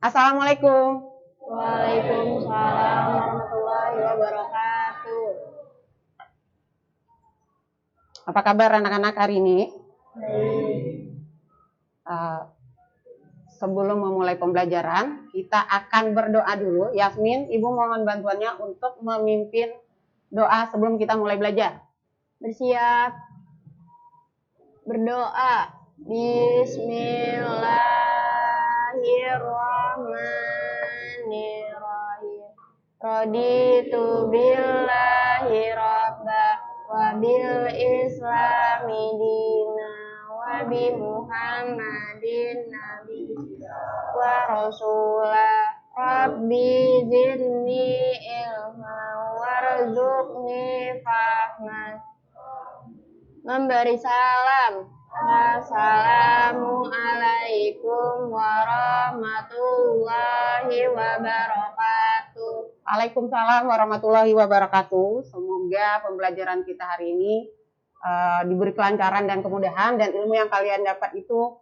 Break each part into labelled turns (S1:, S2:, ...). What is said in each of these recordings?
S1: Assalamualaikum.
S2: Waalaikumsalam warahmatullahi wabarakatuh.
S1: Apa kabar anak-anak hari ini? Sebelum memulai pembelajaran, kita akan berdoa dulu. Yasmin, Ibu mohon bantuannya untuk memimpin doa sebelum kita mulai belajar.
S2: Bersiap. Berdoa. Bismillahirrahmanirrahim. Raditu billahi rabba wa bil islami dina wa bi muhammadin nabi wa rasulah. Rabbi zidni ilma warzuqni fahman. Memberi salam. Assalamualaikum warahmatullahi wabarakatuh.
S1: Waalaikumsalam warahmatullahi wabarakatuh. Semoga pembelajaran kita hari ini diberi kelancaran dan kemudahan, dan ilmu yang kalian dapat itu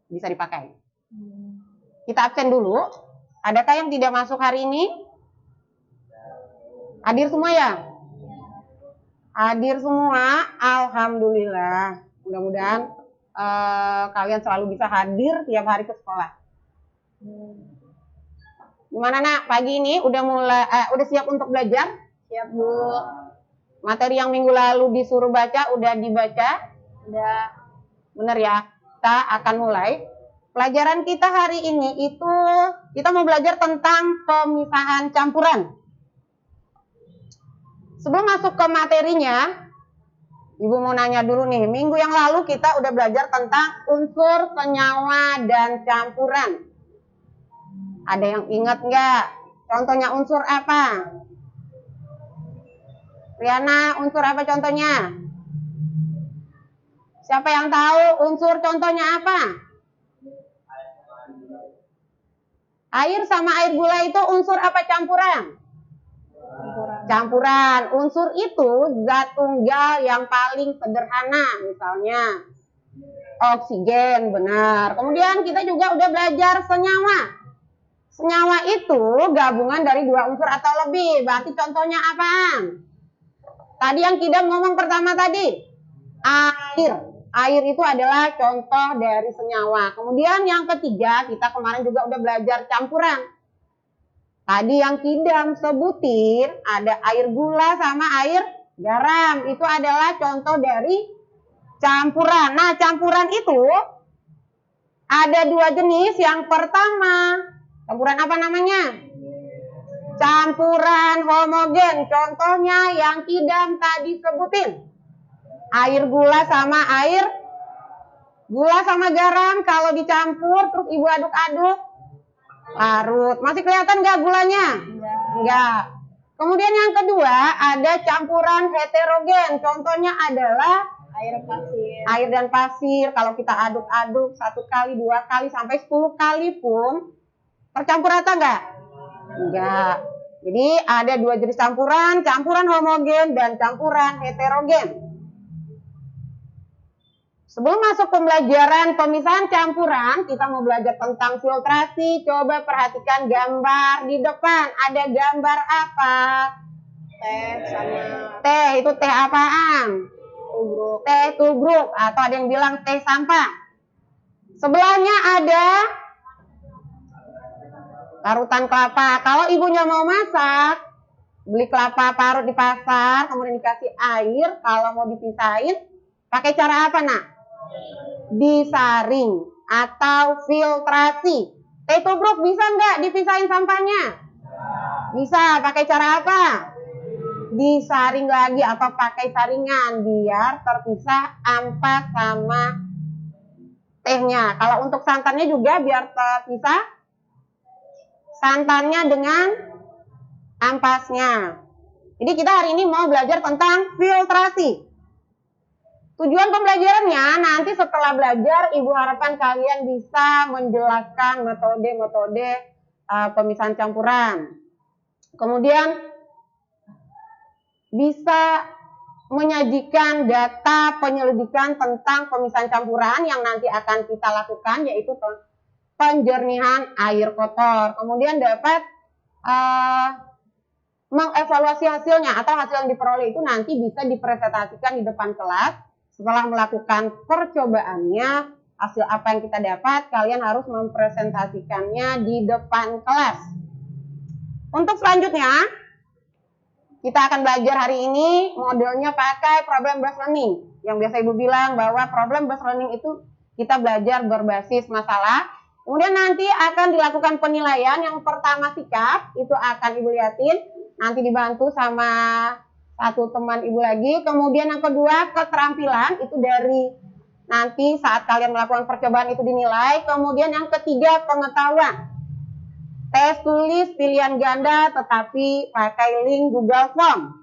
S1: bisa dipakai. Kita absen dulu. Adakah yang tidak masuk hari ini? Hadir semua ya? Hadir semua, alhamdulillah. Mudah-mudahan kalian selalu bisa hadir tiap hari ke sekolah. Gimana nak? Pagi ini udah siap untuk belajar?
S2: Siap, Bu.
S1: Materi yang minggu lalu disuruh baca udah dibaca?
S2: Udah.
S1: Bener ya? Kita akan mulai. Pelajaran kita hari ini itu kita mau belajar tentang pemisahan campuran. Sebelum masuk ke materinya, Ibu mau nanya dulu nih, minggu yang lalu kita udah belajar tentang unsur, senyawa, dan campuran. Ada yang ingat nggak? Contohnya unsur apa? Riana, unsur apa contohnya? Siapa yang tahu unsur contohnya apa? Air sama air gula itu unsur apa campuran? Campuran. Unsur itu zat tunggal yang paling sederhana, misalnya oksigen, benar. Kemudian kita juga udah belajar senyawa. Senyawa itu gabungan dari dua unsur atau lebih. Berarti contohnya apaan? Tadi yang Kidam ngomong pertama tadi, air. Air itu adalah contoh dari senyawa. Kemudian yang ketiga, kita kemarin juga udah belajar campuran. Tadi yang Kidam sebutin ada air gula sama air garam. Itu adalah contoh dari campuran. Nah, campuran itu ada dua jenis. Yang pertama, campuran apa namanya? Campuran homogen. Contohnya yang Kidam tadi sebutin. Air gula sama garam. Kalau dicampur terus Ibu aduk-aduk, larut. Masih kelihatan nggak gulanya? Enggak. Kemudian yang kedua ada campuran heterogen. Contohnya adalah air dan pasir. Kalau kita aduk-aduk 1 kali, 2 kali, sampai 10 kali pun tercampur rata nggak? Enggak. Jadi ada dua jenis campuran, campuran homogen dan campuran heterogen. Sebelum masuk pembelajaran pemisahan campuran, kita mau belajar tentang filtrasi. Coba perhatikan gambar di depan. Ada gambar apa?
S2: Teh sama
S1: Teh, itu teh apaan?
S2: tubruk.
S1: Teh tubruk, atau ada yang bilang teh sampah. Sebelahnya ada parutan kelapa. Kalau ibunya mau masak, beli kelapa parut di pasar, kemudian dikasih air. Kalau mau dipisahin, pakai cara apa nak? Disaring atau filtrasi. Teh tubruk bisa nggak dipisahin sampahnya? Bisa. Pakai cara apa? Disaring lagi atau pakai saringan biar terpisah ampas sama tehnya. Kalau untuk santannya juga biar terpisah santannya dengan ampasnya. Jadi kita hari ini mau belajar tentang filtrasi. Tujuan pembelajarannya nanti setelah belajar, Ibu harapkan kalian bisa menjelaskan metode-metode pemisahan campuran. Kemudian bisa menyajikan data penyelidikan tentang pemisahan campuran yang nanti akan kita lakukan, yaitu penjernihan air kotor. Kemudian dapat mengevaluasi hasilnya atau hasil yang diperoleh itu nanti bisa dipresentasikan di depan kelas. Setelah melakukan percobaannya, hasil apa yang kita dapat, kalian harus mempresentasikannya di depan kelas. Untuk selanjutnya, kita akan belajar hari ini modelnya pakai problem based learning. Yang biasa Ibu bilang bahwa problem based learning itu kita belajar berbasis masalah. Kemudian nanti akan dilakukan penilaian. Yang pertama sikap, itu akan Ibu liatin. Nanti dibantu sama satu teman Ibu lagi. Kemudian yang kedua keterampilan, itu dari nanti saat kalian melakukan percobaan itu dinilai. Kemudian yang ketiga pengetahuan. Tes tulis pilihan ganda tetapi pakai link Google Form.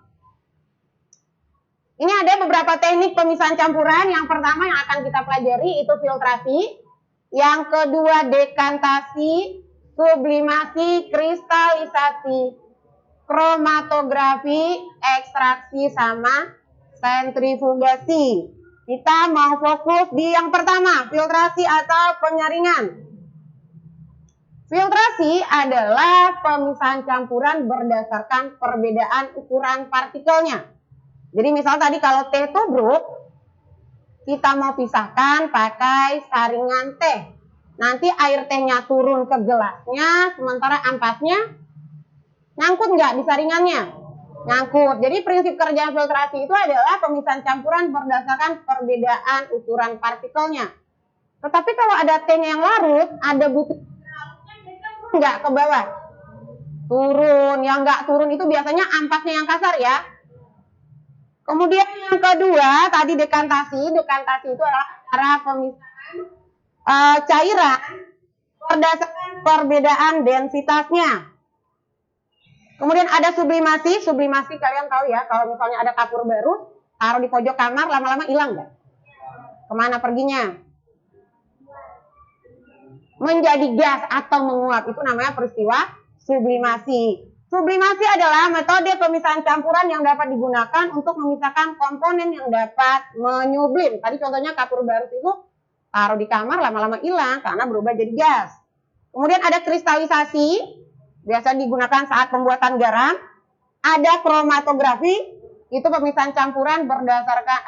S1: Ini ada beberapa teknik pemisahan campuran. Yang pertama yang akan kita pelajari itu filtrasi. Yang kedua dekantasi, sublimasi, kristalisasi, kromatografi, ekstraksi, sama sentrifugasi. Kita mau fokus di yang pertama, filtrasi atau penyaringan. Filtrasi adalah pemisahan campuran berdasarkan perbedaan ukuran partikelnya. Jadi misal tadi kalau teh tubruk, kita mau pisahkan pakai saringan teh. Nanti air tehnya turun ke gelasnya, sementara ampasnya nyangkut nggak di saringannya? Nyangkut. Jadi prinsip kerja filtrasi itu adalah pemisahan campuran berdasarkan perbedaan ukuran partikelnya. Tetapi kalau ada tehnya yang larut, ada butir nggak ke bawah, turun. Yang nggak turun itu biasanya ampasnya yang kasar ya. Kemudian yang kedua tadi dekantasi. Dekantasi itu adalah cara pemisahan cairan berdasarkan perbedaan densitasnya. Kemudian ada sublimasi. Sublimasi kalian tahu ya, kalau misalnya ada kapur baru taruh di pojok kamar, lama-lama hilang nggak? Kemana perginya? Menjadi gas atau menguap, itu namanya peristiwa sublimasi. Sublimasi adalah metode pemisahan campuran yang dapat digunakan untuk memisahkan komponen yang dapat menyublim. Tadi contohnya kapur barus itu taruh di kamar lama-lama hilang karena berubah jadi gas. Kemudian ada kristalisasi, biasa digunakan saat pembuatan garam. Ada kromatografi, itu pemisahan campuran berdasarkan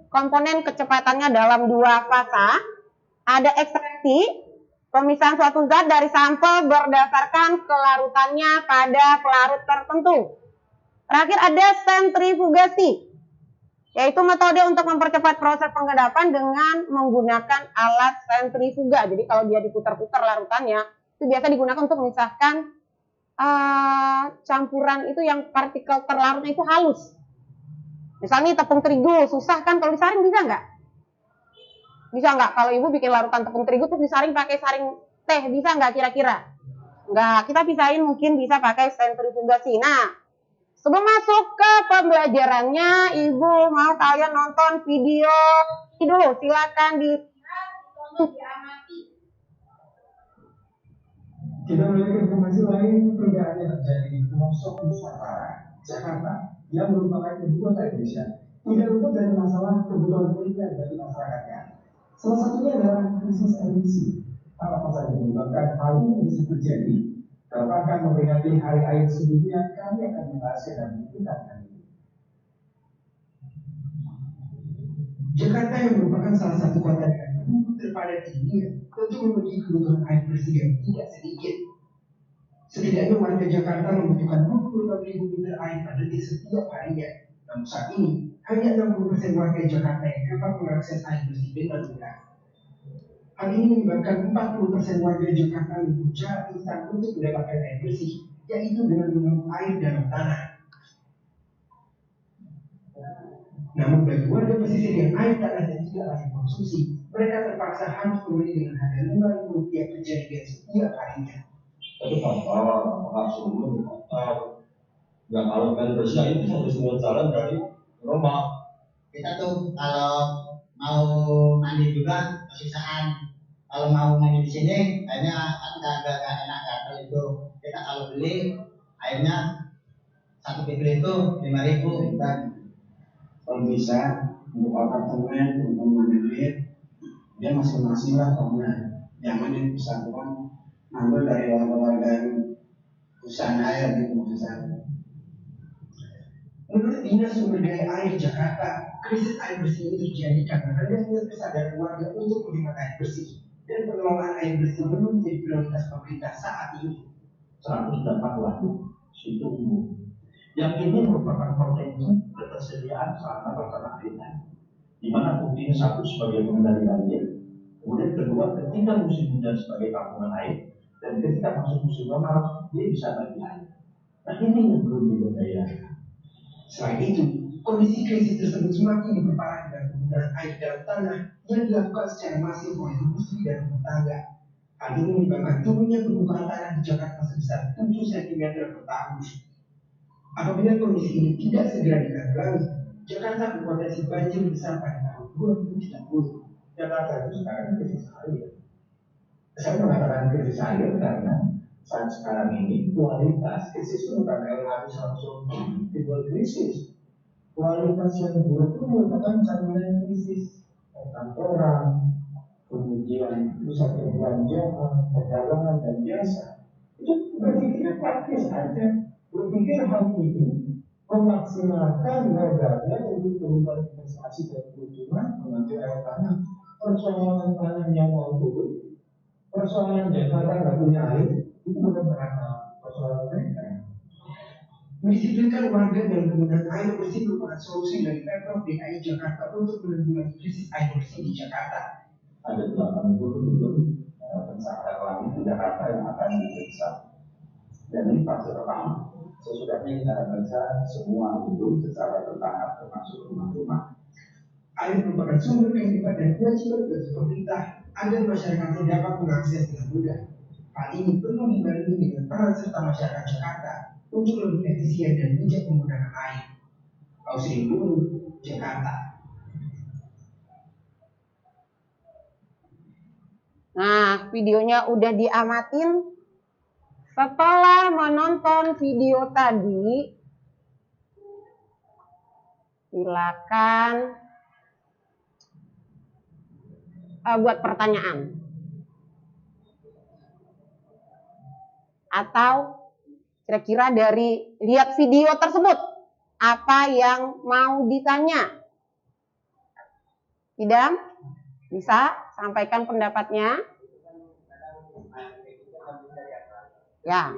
S1: komponen kecepatannya dalam dua fasa. Ada ekstraksi, pemisahan suatu zat dari sampel berdasarkan kelarutannya pada pelarut tertentu. Terakhir ada sentrifugasi, yaitu metode untuk mempercepat proses pengedapan dengan menggunakan alat sentrifuga. Jadi kalau dia diputar-putar larutannya, itu biasa digunakan untuk memisahkan campuran itu yang partikel terlarutnya itu halus. Misalnya tepung terigu, susah kan kalau disaring, bisa nggak? Bisa nggak? Kalau ibu bikin larutan tepung terigu terus disaring pakai saring teh, bisa nggak kira-kira? Nggak, kita pisahin mungkin bisa pakai sentrifugasi. Nah, sebelum masuk ke pembelajarannya, ibu mau kalian nonton video ini dulu. Silakan diamati.
S3: Kita memiliki informasi lain perbedaan yang terjadi di pelosok Nusantara, Jakarta, yang merupakan ibu kota Indonesia. Tidak luput dari masalah kebutuhan primer bagi masyarakatnya. Salah satunya adalah krisis emisi. Apa saja menyebabkan hal ini bisa terjadi? Dalam rangka memperingati Hari Air Sedunia, kami akan membahasnya dan menunjukkan ini. Jakarta yang merupakan salah satu kota dengan penduduk terpadat di dunia, tentu memiliki kebutuhan air bersih yang tidak sedikit. Setidaknya warga Jakarta membutuhkan 26.000 liter air per detik setiap harinya. Namun saat ini, hanya 60% warga Jakarta yang dapat mengakses air bersih dengan mudah. Hal ini menyebabkan 40% warga Jakarta menempuh cara instan untuk mendapatkan air bersih, yaitu dengan mengambil air dalam tanah. Namun bagi warga pesisir yang air tanahnya tidak layak konsumsi, mereka terpaksa harus membeli dengan harga Rp5.000 per jerigen setiap harinya.
S4: Tapi kalau langsung kotor, nggak kalau air bersih itu harus dengan cara dari rumah.
S5: Kita tuh kalau mau mandi juga kesisaan, kalau mau mandi di sini airnya agak enak gatal itu. Kita kalau beli airnya 1 liter itu 5.000 dan
S3: Kalau bisa untuk apartemen, untuk mandiri, dia masing-masing lah karena zaman yang persatuan ambil dari warga-warga yang usaha air gitu maksud saya. Menurut Dinas Sumber Daya Air Jakarta, krisis air bersih ini terjadi karena rendahnya kesadaran warga untuk menghemat air bersih dan pengelolaan air bersih belum menjadi prioritas pemerintah saat ini.
S6: 108 waduk situ umum yang ini merupakan potensi ketersediaan sarana prasarana air, di mana fungsinya satu sebagai pengendali banjir, kemudian kedua ketika musim hujan sebagai tampungan air, dan ketika masuk musim kemarau dia bisa bagi air. Nah ini yang belum diberdayakan.
S3: Selain itu, kondisi krisis tersebut semakin diperparah dengan penggunaan air dalam tanah yang dilakukan secara masif oleh industri dan rumah tangga. Hal ini menyebabkan turunnya permukaan tanah di Jakarta sebesar 7 cm per tahun. Apabila kondisi ini tidak segera ditanggulangi, Jakarta berpotensi banjir besar pada tahun 2030.
S6: Jakarta itu sekarang krisis air. Saya mengatakan krisis air karena saat sekarang ini kualitas krisis itu bukan air habis langsung timbul krisis. Kualitas yang buruk itu merupakan cerminan krisis kantoran, kemudian pusat perbelanjaan, perdagangan dan jasa. Itu berpikir praktis aja. Berpikir hal ini memaksimalkan modalnya untuk perubahan investasi dan keuntungan mengambil air tanah. Persoalan tanah yang mau turun, persoalan Jakarta nggak punya air, itu bukan karena persoalan mereka.
S3: Mendisiplinkan warga dalam penggunaan air bersih merupakan solusi dari Pemprov DKI Jakarta untuk menanggulangi krisis air bersih di Jakarta.
S6: Ada 80 pencakar langit di Jakarta yang akan diperiksa. Dan ini fase pertama. Sesudahnya kita akan periksa semua gedung secara bertahap termasuk rumah-rumah.
S3: Air merupakan sumber kehidupan dan kewajiban bagi pemerintah agar masyarakat dapat mengakses dengan mudah. Hal ini perlu dibarengi dengan peran serta masyarakat Jakarta untuk lebih efisien dan bijak menggunakan air. Ausri Guru, Jakarta.
S1: Nah, videonya udah diamatin. Setelah menonton video tadi, silakan buat pertanyaan. Atau kira-kira dari lihat video tersebut, apa yang mau ditanya? Idam, bisa sampaikan pendapatnya? Ya.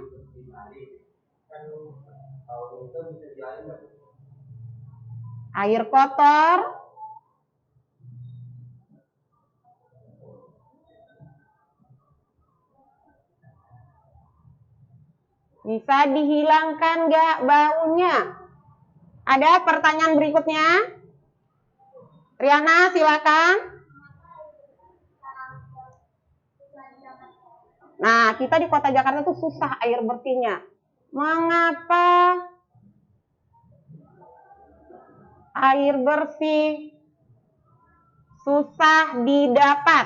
S1: Air kotor. Bisa dihilangkan nggak baunya? Ada pertanyaan berikutnya? Riana, silakan. Nah, kita di kota Jakarta tuh susah air bersihnya. Mengapa air bersih susah didapat?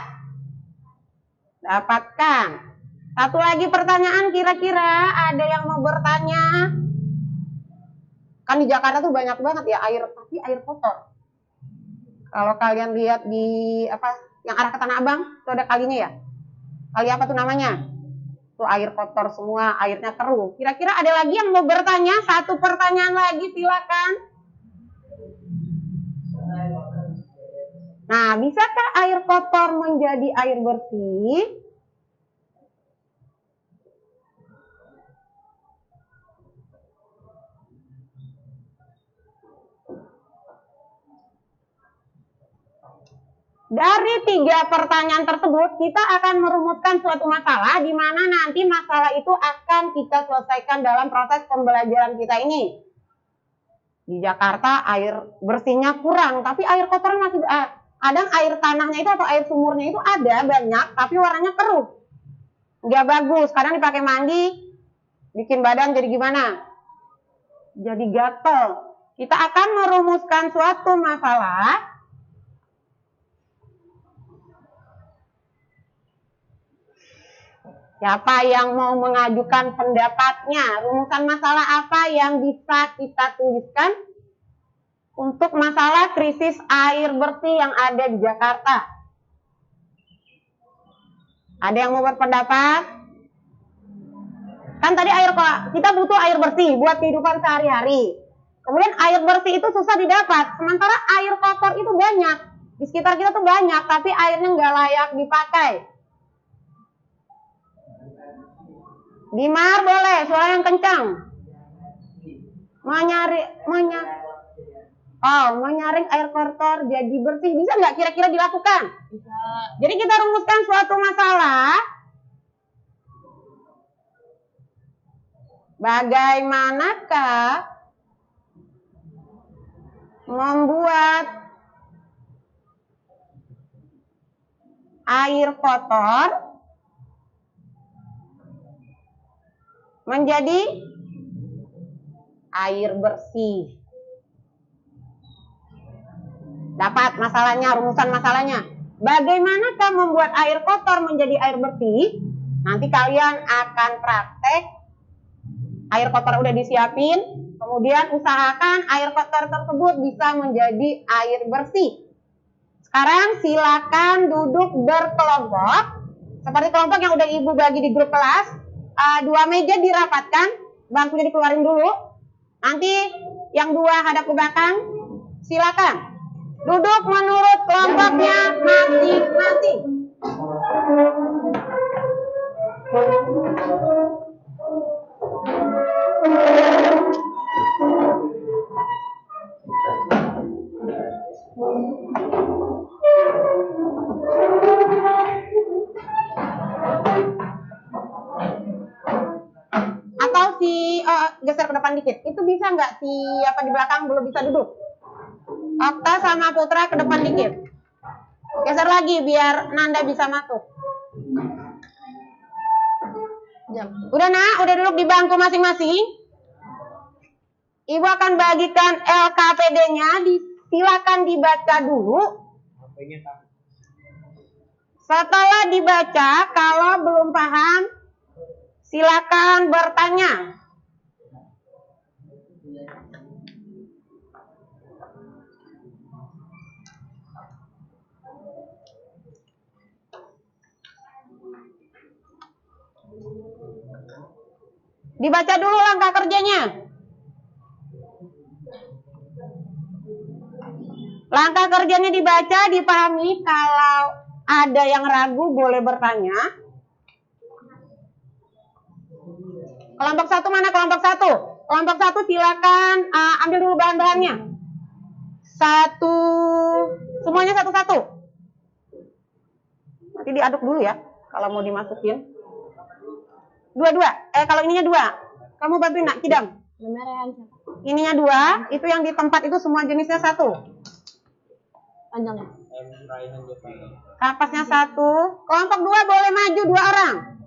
S1: Dapatkan. Satu lagi pertanyaan, kira-kira ada yang mau bertanya? Kan di Jakarta tuh banyak banget ya air, tapi air kotor. Kalau kalian lihat di yang arah ke Tanah Abang, itu ada kalinya ya. Kali apa tuh namanya? Tuh air kotor semua, airnya keruh. Kira-kira ada lagi yang mau bertanya? Satu pertanyaan lagi, silakan. Nah, bisakah air kotor menjadi air bersih? Dari 3 pertanyaan tersebut, kita akan merumuskan suatu masalah di mana nanti masalah itu akan kita selesaikan dalam proses pembelajaran kita ini. Di Jakarta air bersihnya kurang, tapi air kotornya masih kadang air tanahnya itu atau air sumurnya itu ada banyak, tapi warnanya keruh. Nggak bagus, kadang dipakai mandi, bikin badan jadi gimana? Jadi gatel. Kita akan merumuskan suatu masalah. Siapa yang mau mengajukan pendapatnya? Rumusan masalah apa yang bisa kita tuliskan untuk masalah krisis air bersih yang ada di Jakarta? Ada yang mau berpendapat? Kan tadi kita butuh air bersih buat kehidupan sehari-hari. Kemudian air bersih itu susah didapat, sementara air kotor itu banyak. Di sekitar kita tuh banyak, tapi airnya nggak layak dipakai. Dimar boleh, suara yang kencang. Menyaring air kotor jadi bersih, bisa nggak kira-kira dilakukan?
S2: Bisa.
S1: Jadi kita rumuskan suatu masalah. Bagaimanakah membuat air kotor menjadi air bersih? Dapat masalahnya, rumusan masalahnya. Bagaimanakah membuat air kotor menjadi air bersih? Nanti kalian akan praktek. Air kotor udah disiapin, kemudian usahakan air kotor tersebut bisa menjadi air bersih. Sekarang silakan duduk berkelompok, seperti kelompok yang udah ibu bagi di grup kelas. 2 meja dirapatkan, bangkunya dikeluarin dulu. Nanti yang 2 hadap ke belakang, silakan duduk menurut kelompoknya masing-masing. Atau geser ke depan dikit. Itu bisa nggak siapa di belakang belum bisa duduk? Okta sama Putra ke depan dikit. Geser lagi biar Nanda bisa masuk. Udah nak, udah duduk di bangku masing-masing. Ibu akan bagikan LKPD-nya, silakan dibaca dulu. Setelah dibaca, kalau belum paham, silakan bertanya. Dibaca dulu langkah kerjanya. Langkah kerjanya dibaca, dipahami. Kalau ada yang ragu boleh bertanya. Kelompok 1 mana kelompok 1? Kelompok 1 silakan ambil dulu bahan-bahannya. Semuanya satu-satu. Nanti diaduk dulu ya, kalau mau dimasukin. Dua-dua. Kalau ininya 2. Kamu bantuin nak, Kidam. Ininya 2, itu yang di tempat itu semua jenisnya 1.
S2: Panjang.
S1: Kapasnya 1. Kelompok 2 boleh maju 2 orang.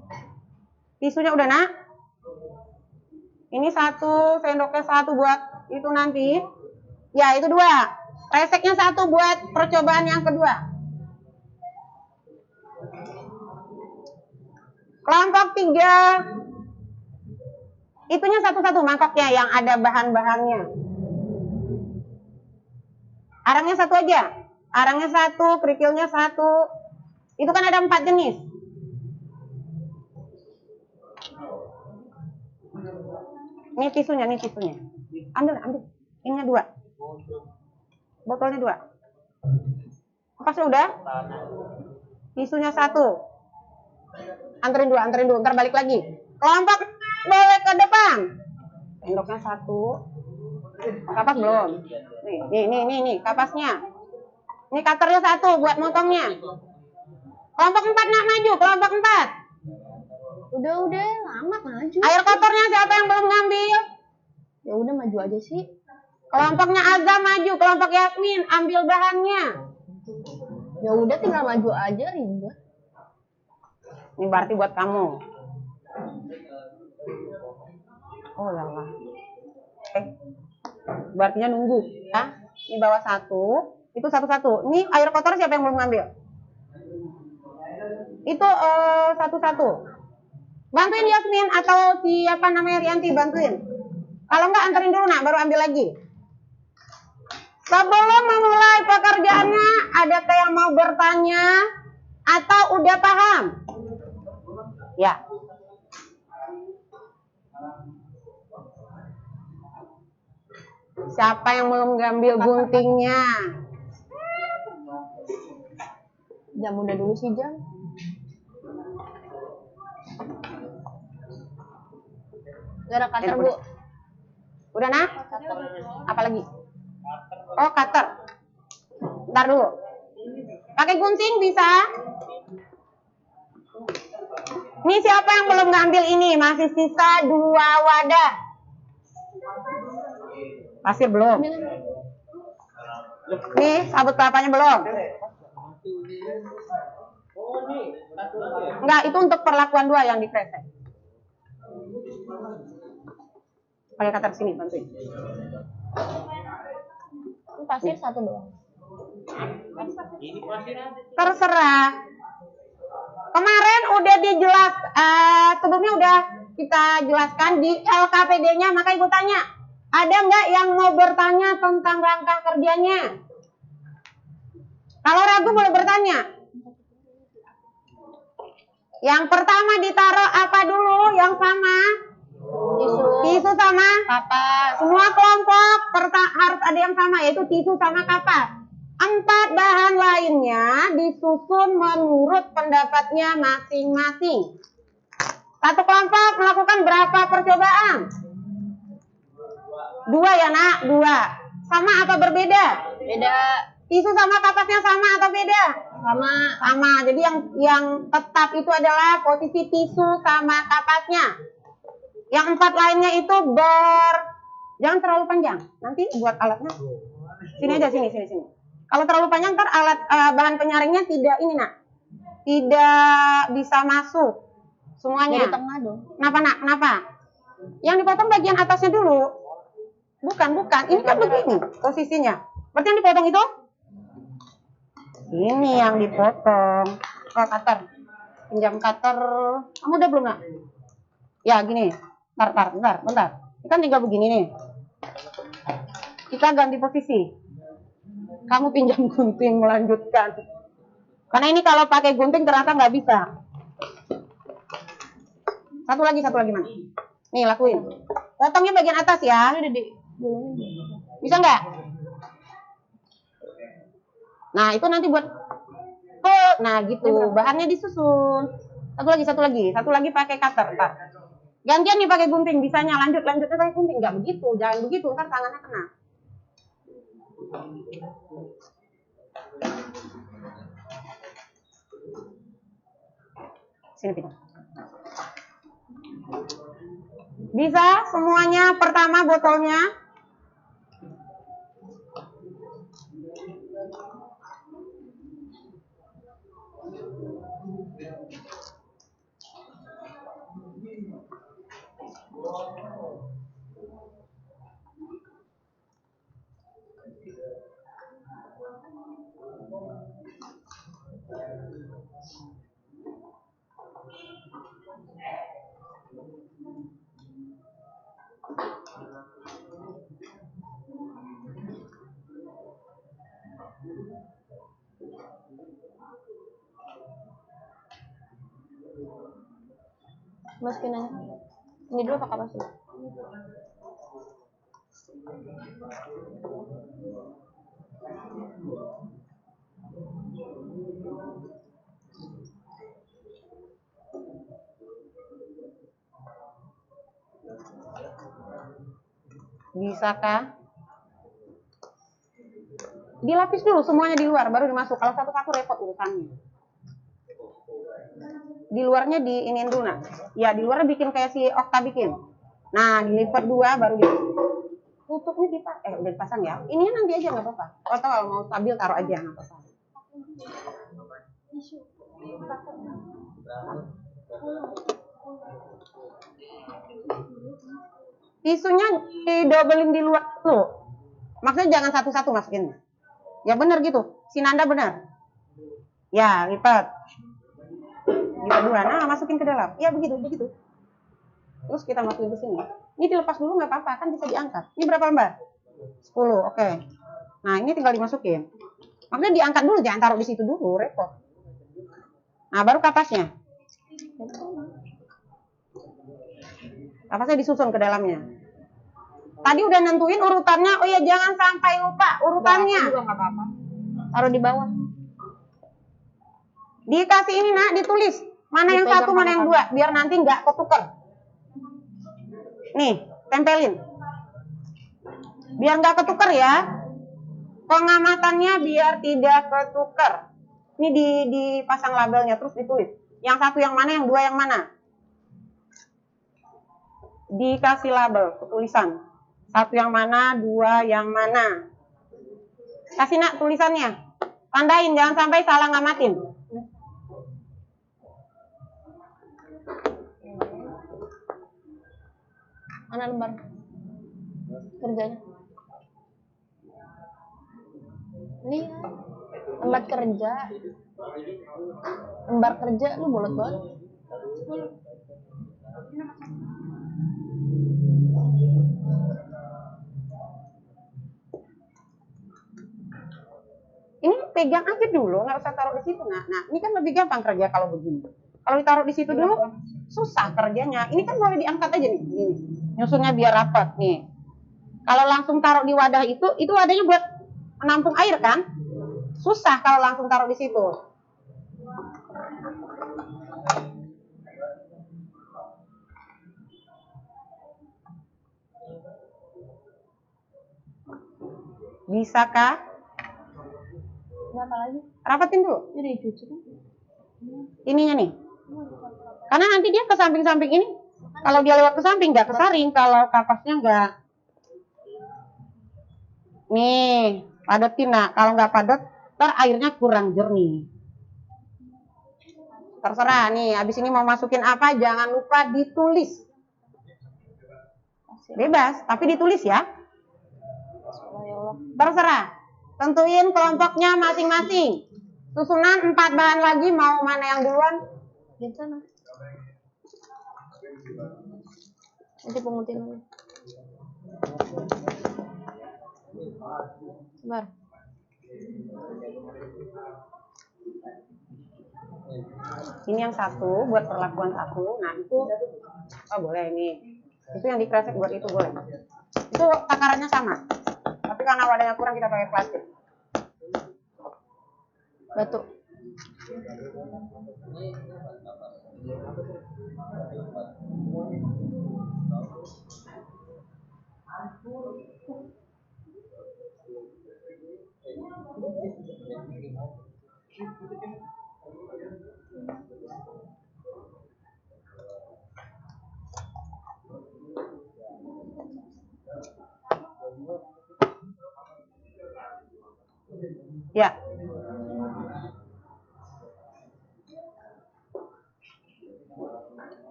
S1: Tisunya udah nak. Ini 1, sendoknya 1 buat itu nanti. Ya itu 2. Reseknya 1 buat percobaan yang kedua. Kelompok 3. Itunya 1-1 mangkoknya yang ada bahan-bahannya. Arangnya 1 aja. Arangnya 1, kerikilnya 1. Itu kan ada 4 jenis. Ini tisunya. Ambil. Ininya 2. Botolnya 2. Kapasnya udah? Tisunya 1. Anterin dulu, ntar balik lagi. Kelompok boleh ke depan. Sendoknya 1. Kapas belum? Nih, kapasnya. Ini cutternya 1 buat motongnya. Kelompok 4 nak maju, kelompok 4.
S2: Udah, lama maju.
S1: Air kotornya siapa yang belum ngambil?
S2: Ya udah maju aja sih.
S1: Kelompoknya Azam maju, kelompok Yasmin ambil bahannya.
S2: Ya udah tinggal maju aja, ribet.
S1: Ini berarti buat kamu. Oh lala. Berarti nunggu ya. Ini bawa 1, itu 1-1. Ini air kotor siapa yang belum ngambil? Itu 1-1. Bantuin Yasmin atau siapa namanya Rianti, bantuin. Kalau enggak anterin dulu nak, baru ambil lagi. Sebelum memulai pekerjaannya, adakah yang mau bertanya atau udah paham? Ya. Siapa yang belum ngambil guntingnya?
S2: Jam udah dulu sih jam. Gak ada cutter bu.
S1: Udah nah? Apa lagi? Oh, cutter. Ntar dulu. Pakai gunting bisa? Ini siapa yang belum ngambil ini? Masih sisa 2 wadah. Pasir belum? Nih, sabut kelapanya belum? Enggak, itu untuk perlakuan 2 yang dikresek. Pakai cutter sini, bantuin.
S2: Ini pasir 1 doang.
S1: Terserah. Kemarin udah sebelumnya udah kita jelaskan di LKPD-nya, maka ibu tanya, ada nggak yang mau bertanya tentang rangka kerjanya? Kalau ragu boleh bertanya. Yang pertama ditaruh apa dulu? Yang sama? Tisu sama kapas. Semua kelompok harus ada yang sama, yaitu tisu sama kapas. 4 bahan lainnya disusun menurut pendapatnya masing-masing. Satu kelompok melakukan berapa percobaan? 2 ya nak? 2. Sama apa berbeda?
S2: Beda.
S1: Tisu sama kapasnya sama atau beda? Sama. Jadi yang tetap itu adalah posisi tisu sama kapasnya. Yang 4 lainnya itu jangan terlalu panjang. Nanti buat alatnya. Sini aja, sini. Kalau terlalu panjang ntar alat bahan penyaringnya tidak ini nak. Tidak bisa masuk semuanya.
S2: Dari tengah dong.
S1: Kenapa nak? Kenapa? Yang dipotong bagian atasnya dulu. Bukan. Ini kan begini posisinya. Berarti yang dipotong itu? Ini yang dipotong. Oh, cutter. Pinjam cutter. Kamu udah belum nak? Ya gini. Bentar. Ini kan tinggal begini nih. Kita ganti posisi. Kamu pinjam gunting melanjutkan. Karena ini kalau pakai gunting ternyata nggak bisa. Satu lagi mana? Nih lakuin. Potongnya bagian atas ya. Bisa nggak? Nah itu nanti buat. Nah gitu. Bahannya disusun. Satu lagi pakai cutter. Ntar. Gantian nih pakai gunting. Bisanya lanjutnya pakai gunting. Nggak begitu. Jangan begitu. Ntar tangannya kena. Sini pindah. Bisa semuanya. Pertama botolnya.
S2: Masukin aja. Ini dulu pakai apa sih?
S1: Bisakah? Dilapis dulu semuanya di luar, baru dimasuk. Kalau satu-satu repot urusannya. Di luarnya diinin dulu nak. Ya di luarnya bikin kayak si Okta bikin. Nah dilipat 2 baru tutupnya udah dipasang ya. Ini nanti aja nggak apa-apa. Kalau mau stabil taruh aja nggak apa-apa. Tisunya didobelin di luar tuh. Maksudnya jangan satu-satu masukin. Ya benar gitu. Si Nanda benar. Ya lipat. Lipat 2. Nah masukin ke dalam. Ya begitu. Terus kita masukin ke sini. Ini dilepas dulu nggak apa-apa kan bisa diangkat. Ini berapa lembar? 10. Oke. Nah ini tinggal dimasukin. Maksudnya diangkat dulu, jangan taruh di situ dulu, repot. Nah baru kapasnya. Kapasnya disusun ke dalamnya. Tadi udah nentuin urutannya. Oh ya, jangan sampai lupa urutannya.
S2: Juga nggak apa-apa. Taruh di bawah.
S1: Dikasih ini nak, ditulis mana yang
S2: Dipegang
S1: satu, mana yang
S2: tangan.
S1: dua, biar nanti nggak ketuker. Nih, tempelin. Biar nggak ketuker ya. Pengamatannya biar tidak ketuker. Ini dipasang labelnya, terus ditulis. Yang satu yang mana, yang dua yang mana. Dikasih label, tulisan. Satu yang mana, dua yang mana. Kasih nak tulisannya. Tandain, jangan sampai salah ngamatin.
S2: Mana lembar kerjanya? Ini lembar kerja. Lembar kerja lu bolot banget.
S1: Ini pegang aja dulu, nggak usah taruh di situ. Nah, ini kan lebih gampang kerja kalau begini. Kalau ditaruh di situ dulu, susah kerjanya. Ini kan boleh diangkat aja nih, gini. Nyusunnya biar rapat nih. Kalau langsung taruh di wadah itu wadahnya buat menampung air kan? Susah kalau langsung taruh di situ. Bisakah?
S2: Berapa lagi?
S1: Rapatin dulu.
S2: Ini dicuci kan?
S1: Ininya nih. Karena nanti dia ke samping-samping ini. Kalau dia lewat ke samping nggak kesaring, kalau kapasnya nggak. Nih, padetin nak. Kalau nggak padat, ntar airnya kurang jernih. Terserah nih. Abis ini mau masukin apa, jangan lupa ditulis. Bebas, tapi ditulis ya. Terserah. Tentuin kelompoknya masing-masing. Susunan 4 bahan lagi, mau mana yang duluan?
S2: Di sana. Nanti pengutin dulu. Sebar.
S1: Ini yang satu buat perlakuan satu. Nah itu, oh boleh ini. Itu yang dikresek buat itu boleh. Itu takarannya sama. Tapi karena wadahnya kurang kita pakai plastik.
S2: Batu.
S1: Ya.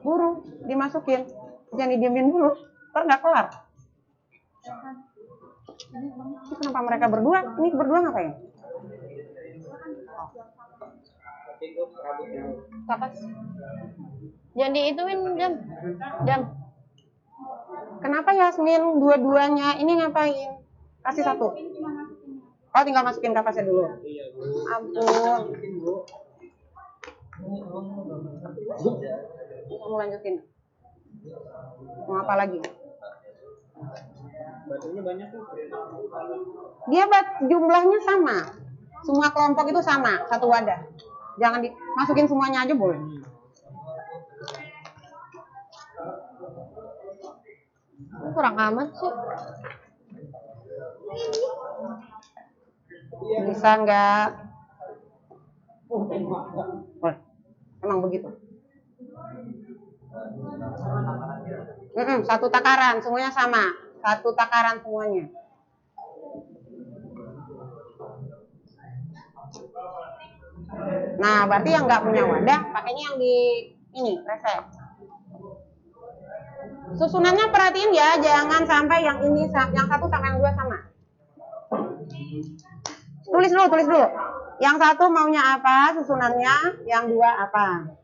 S1: Buru, dimasukin. Jangan didiemin dulu. Ntar nggak kelar. Ini kenapa mereka berdua? Ini berdua ngapain?
S2: Kapas. Jangan diituin jam. Jam.
S1: Kenapa Yasmin dua-duanya ini ngapain? Kasih satu. Oh, tinggal masukin kapasnya dulu. Ampun. Kamu lanjutin. Mau apa lagi?
S7: Batunya banyak tuh.
S1: Dia jumlahnya sama. Semua kelompok itu sama, satu wadah. Jangan dimasukin semuanya aja boleh.
S2: Ini kurang amat sih.
S1: Bisa nggak? Boleh. Emang begitu. Satu takaran, semuanya sama. Satu takaran semuanya. Nah, berarti yang nggak punya wadah, pakainya yang di ini, resep. Susunannya perhatiin ya, jangan sampai yang ini, yang satu sama yang dua sama. Tulis dulu. Yang satu maunya apa, susunannya, yang dua apa.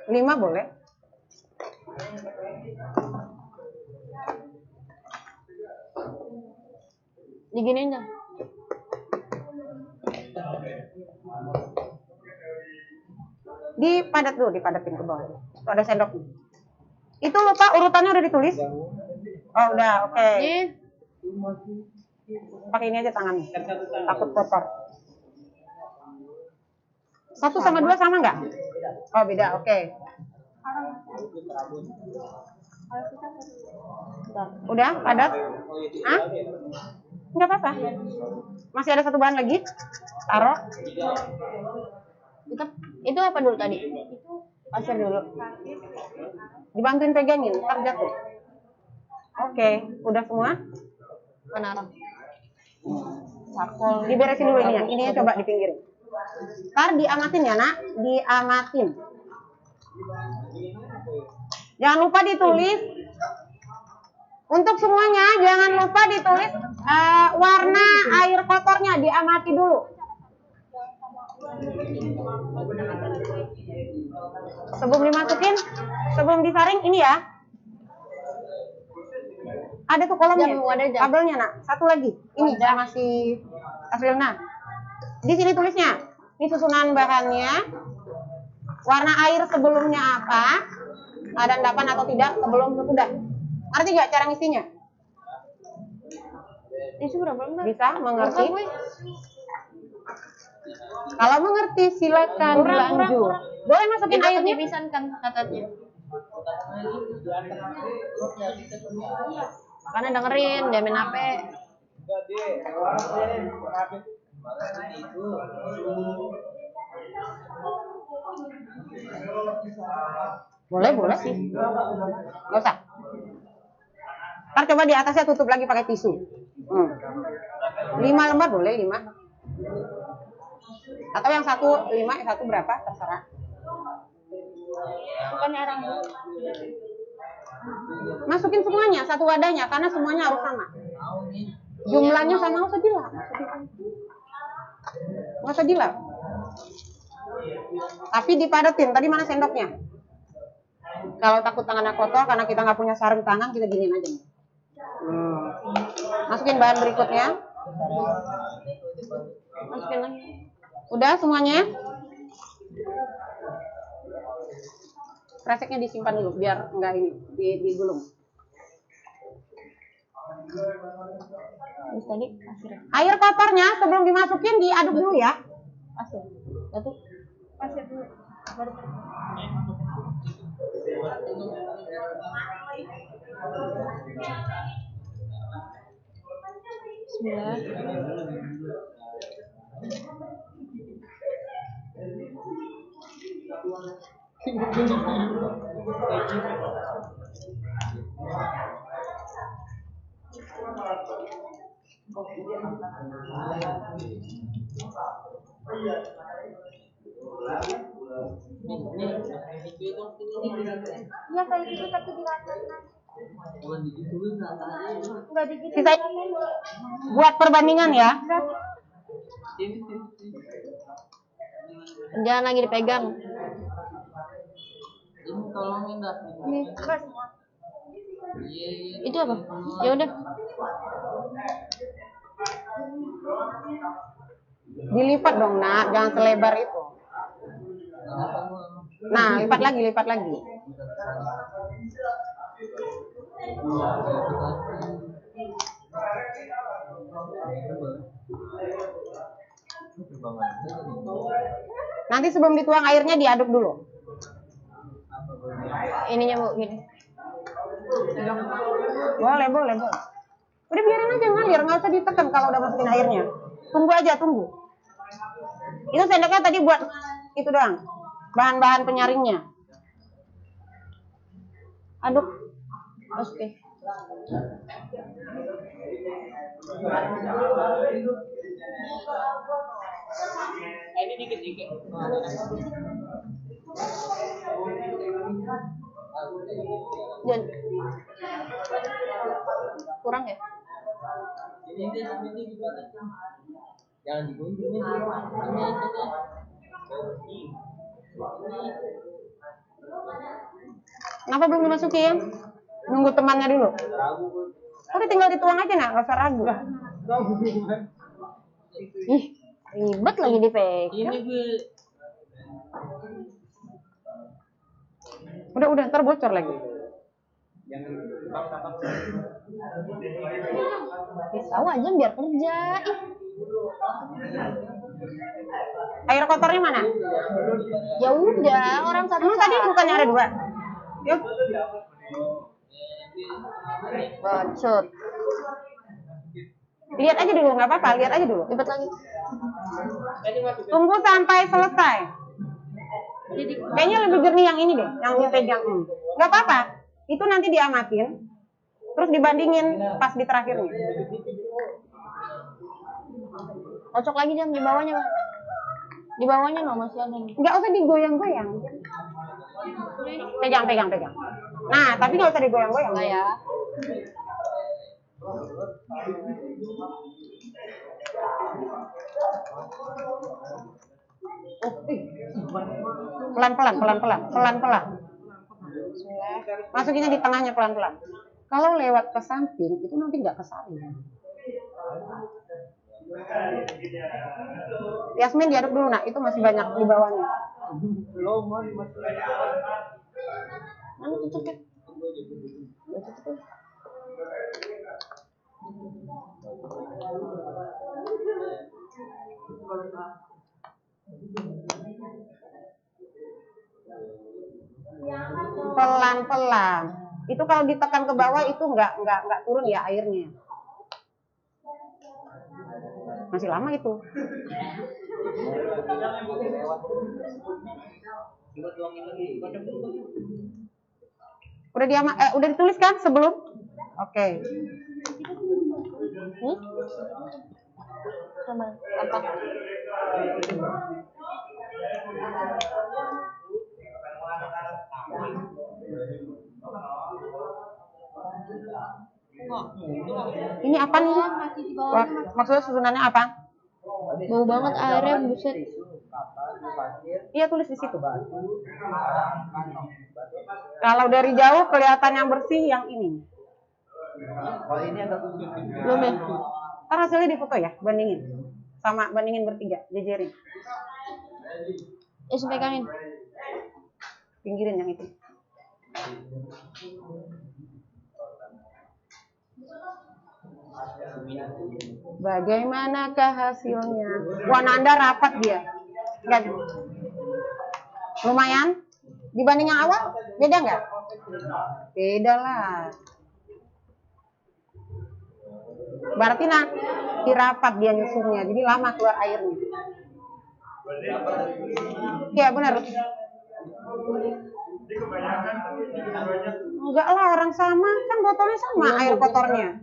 S1: Lima boleh.
S2: Diginiin dah.
S1: Dipadat dulu, dipadatin ke bawah. Tuh ada sendok. Itu lupa urutannya udah ditulis? Oh udah, oke.
S2: Nih,
S1: Pakai ini aja tangannya. Takut kotor. 1 sama 2 sama nggak? Oh beda, oke. Udah padat? Hah? Nggak apa-apa. Masih ada 1 bahan lagi? Taruh.
S2: itu apa dulu tadi?
S1: Pasir dulu. Dibantuin pegangin, ntar jatuh. Oke, udah semua?
S2: Menara.
S1: Sarkol. Diberesin dulu ininya. Ininya coba dipinggirin. Ntar diamatin ya nak, diamatin. Jangan lupa ditulis. Untuk semuanya jangan lupa ditulis warna air kotornya, diamati dulu. Sebelum dimasukin, sebelum disaring ini ya. Ada tuh kolomnya, kabelnya nak. Satu lagi, ini masih Asrilna. Di sini tulisnya, ini susunan bahannya, warna air sebelumnya apa, ada endapan atau tidak sebelum sesudah. Ngerti nggak cara ngisinya?
S2: Isu berapa enggak?
S1: Bisa mengerti? Kalau mengerti silakan lanjut. Boleh masukin
S2: Kita
S1: airnya?
S2: ketipisan kan katanya. Makanya dengerin, dia main HP.
S1: Boleh sih. Nggak usah. Ntar coba di atasnya tutup lagi pakai tisu. 5 lembar boleh, 5. Atau yang 1 5, yang 1 berapa, terserah.
S2: Bukannya orang
S1: Masukin semuanya, satu wadahnya, karena semuanya harus sama. Jumlahnya sama, nggak usah dilap. Nggak usah dilap. Tapi dipadatin, tadi mana sendoknya? Kalau takut tangannya kotor, karena kita nggak punya sarung tangan, kita giniin aja. Masukin bahan berikutnya.
S2: masukin lagi.
S1: Udah semuanya? Kreseknya disimpan dulu, biar nggak ini, digulung.
S2: Terus tadi pasir.
S1: Air kotornya sebelum dimasukin diaduk dulu ya.
S2: Pasir. Satu. Pasir dulu. Baru. Bismillah.
S7: Iya kayak gitu tapi dirasakan. Enggak digigit.
S1: Sisa buat perbandingan ya.
S2: Jangan lagi dipegang.
S7: Nih, Mas.
S2: Itu apa? Ya udah.
S1: Dilipat dong nak, jangan selebar itu. Nah, lipat lagi. Nanti sebelum dituang airnya diaduk dulu.
S2: Ininya Bu, gini.
S1: Boleh. Udah biarin aja ngalir, nggak usah ditekan kalau udah masukin airnya. Tunggu aja. Itu sendoknya tadi buat itu doang. Bahan-bahan penyaringnya. Aduk.
S2: Oke.
S8: Ini dikit-dikit.
S2: Dan kurang ya?
S8: Jangan digunting.
S1: Kenapa belum dimasukin? Nunggu temannya dulu. Udah tinggal dituang aja nak, nggak usah ragu.
S2: Ih, ribet lagi di pegang.
S8: Ini gue
S1: Udah, ntar bocor lagi.
S2: Pisau aja biar kerja. Ih,
S1: Air kotornya mana?
S2: ya udah, orang satu
S1: Emang tadi bukannya ada 2? Yuk.
S2: bacot.
S1: Lihat aja dulu, nggak apa-apa. Lihat aja dulu.
S2: Ribet lagi.
S1: Tunggu sampai selesai. Kayaknya lebih jernih yang ini deh, yang dipegang. Nggak apa-apa. Itu nanti diamatin, terus dibandingin pas di terakhirnya.
S2: Kocok lagi jam di bawahnya, Bang. Di bawahnya no masih ada.
S1: Nggak usah digoyang-goyang. Pegang. Nah, tapi nggak usah digoyang-goyang.
S2: Enggak ya.
S1: Pelan-pelan. Masukinnya di tengahnya pelan-pelan. Kalau lewat ke samping itu nanti nggak kesaring. Yasmin diaduk dulu, nak. Itu masih banyak di bawahnya.
S2: Mana tutupnya?
S1: Pelan-pelan. Itu kalau ditekan ke bawah itu nggak turun ya airnya. Masih lama itu. Udah ditulis kan sebelum? Oke.
S2: Sama apa?
S1: Ini apa nih? Wah, maksudnya susunannya apa?
S2: Bau banget airnya, buset.
S1: Iya, tulis di situ. Kalau dari jauh kelihatan yang bersih yang ini.
S2: Belum ya?
S1: Ntar hasilnya di foto ya, bandingin bertiga, jejerin.
S2: Sampai kanin.
S1: Pinggirin yang itu. Bagaimanakah hasilnya? Wah, Nanda rapat dia. Enggak. Lumayan? Dibanding yang awal? Beda nggak? Beda lah. Berarti dirapat dia nyusunnya, jadi lama keluar airnya. Ya benar. Enggak lah, orang sama kan botolnya sama air kotornya.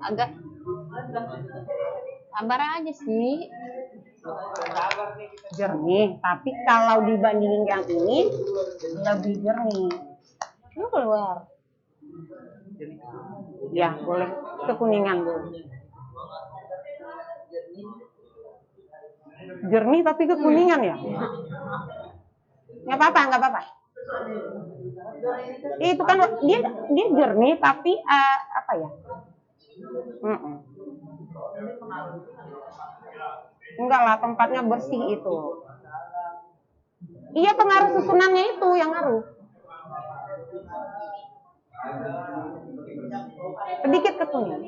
S2: Agak sabar aja sih.
S1: Jernih, tapi kalau dibandingin yang ini lebih jernih.
S2: Lu keluar.
S1: Ya, boleh kekuningan dulu. Jernih tapi kekuningan ya? Nggak apa-apa. Itu kan dia jernih tapi apa ya? Enggak lah, tempatnya bersih itu. Iya, pengaruh susunannya itu yang ngaruh. Sedikit kekuningan.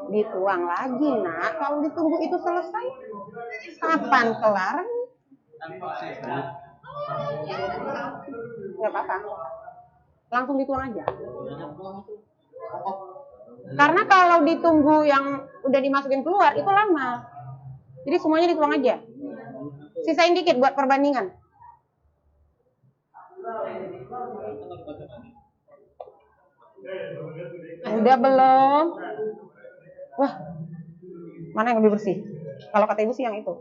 S1: Dituang lagi, nak. Kalau ditunggu itu selesai, kapan kelar? Nggak apa-apa. Langsung dituang aja. Karena kalau ditunggu yang udah dimasukin keluar, itu lama. Jadi semuanya dituang aja. Sisain dikit buat perbandingan. Udah belum? Wah, mana yang lebih bersih? Kalau kata ibu sih yang itu.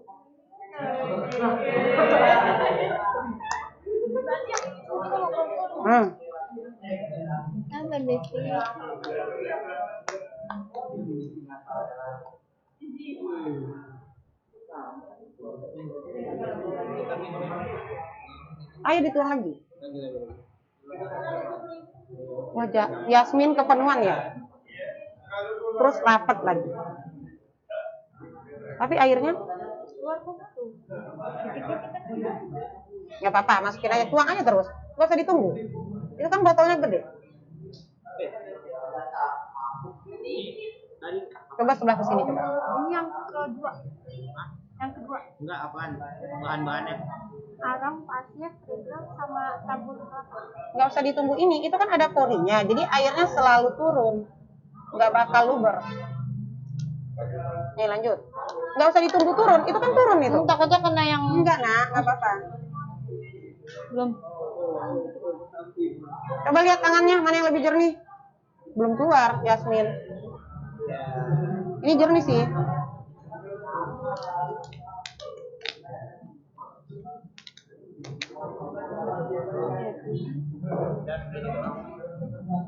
S2: Sabar, Besti.
S1: Ayo dituang lagi. Wajah Yasmin kepenuhan ya. Terus rapet lagi. Tapi airnya nggak apa-apa, masukin aja, tuang aja terus, nggak usah ditunggu. Itu kan botolnya gede. Coba sebelah kesini coba.
S7: Ini yang kedua. Yang kedua.
S8: Enggak apaan? Bahan-bahannya.
S7: Garam, pasir, terigu, sama sabun kelapa.
S1: Nggak usah ditunggu ini, itu kan ada porinya, jadi airnya selalu turun, nggak bakal luber. Nih lanjut. Nggak usah ditunggu turun, itu kan turun itu.
S2: Takutnya kena yang
S1: Enggak nak, nggak apa-apa.
S2: belum.
S1: Coba lihat tangannya, mana yang lebih jernih. Belum keluar, Yasmin. Ini jernih sih.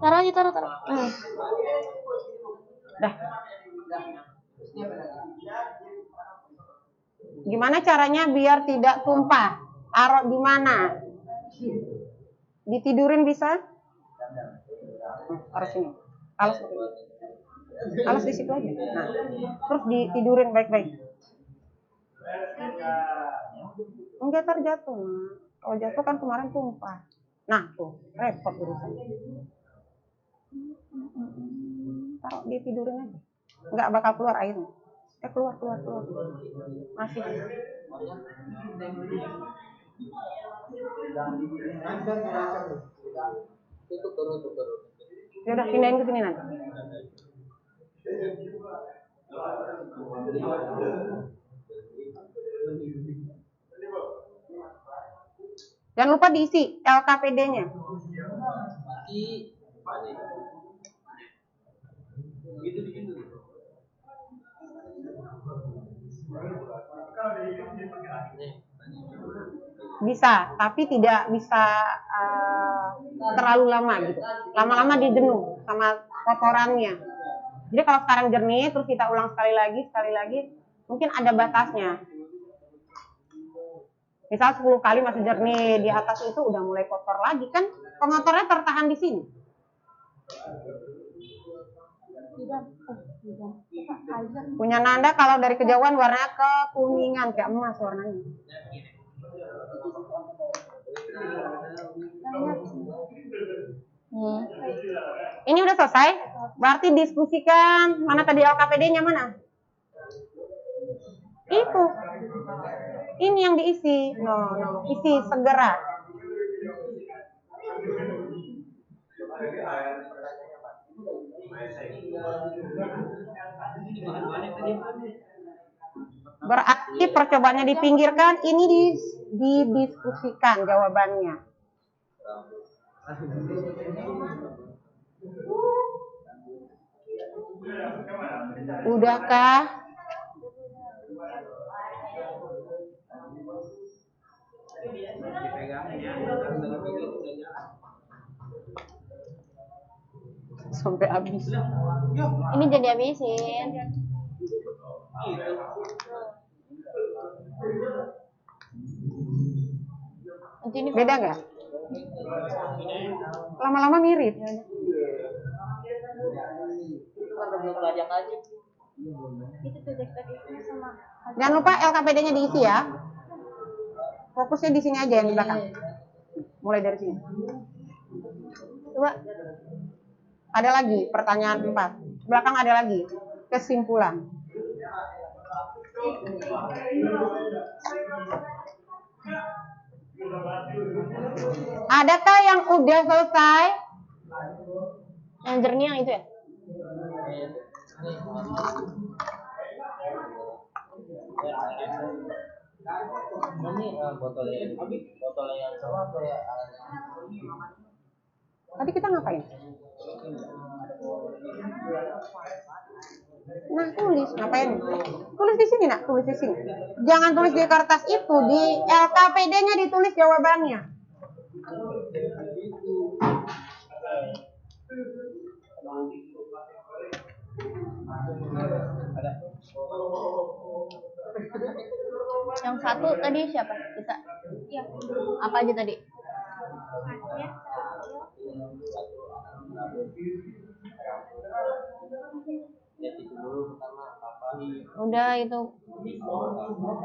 S2: Taruh aja, taruh.
S1: Dah. Gimana caranya biar tidak tumpah? Taruh di mana? Ditidurin bisa? Taruh sini. Alas di situ aja. Nah, terus ditidurin baik-baik. Enggak terjatuh. Nah. Kalau jatuh kan kemarin tumpah. Nah, tuh repot urusan. Taruh ditidurin aja. Enggak bakal keluar airnya. Keluar. Masih. Ya udah pindahin ke sini nanti. Jangan lupa diisi LKPD-nya. Bisa, tapi tidak bisa terlalu lama gitu. Lama-lama dijenuh sama kotorannya. Jadi kalau sekarang jernih, terus kita ulang sekali lagi, mungkin ada batasnya. Misal 10 kali masih jernih, di atas itu udah mulai kotor lagi kan, pengotornya tertahan di sini. Punya Nanda kalau dari kejauhan warnanya kekuningan kayak emas warnanya. Ini udah selesai, berarti diskusikan mana tadi LKPD-nya mana? Itu. Ini yang diisi. No, isi segera. Berarti percobaannya dipinggirkan, ini didiskusikan jawabannya. Udahkah? Sampai habis.
S2: Ini jadi habisin.
S1: Beda nggak? Lama-lama mirip. Jangan lupa LKPD-nya diisi ya. Fokusnya di sini aja yang di belakang. Mulai dari sini. Coba. Ada lagi pertanyaan 4. Belakang ada lagi. Kesimpulan. Adakah yang udah selesai?
S2: Yang jernih yang itu ya?
S8: Ini botolnya yang sama atau ya?
S1: Tadi kita ngapain? Nah, tulis. Ngapain? Tulis di sini, nak. Tulis di sini. Jangan tulis di kertas itu. Di LKPD-nya ditulis jawabannya.
S2: Yang satu tadi siapa? Kita.
S7: Iya.
S2: Apa aja tadi?
S7: Pasir,
S8: Lihat itu dulu pertama apa nih?
S2: Udah itu.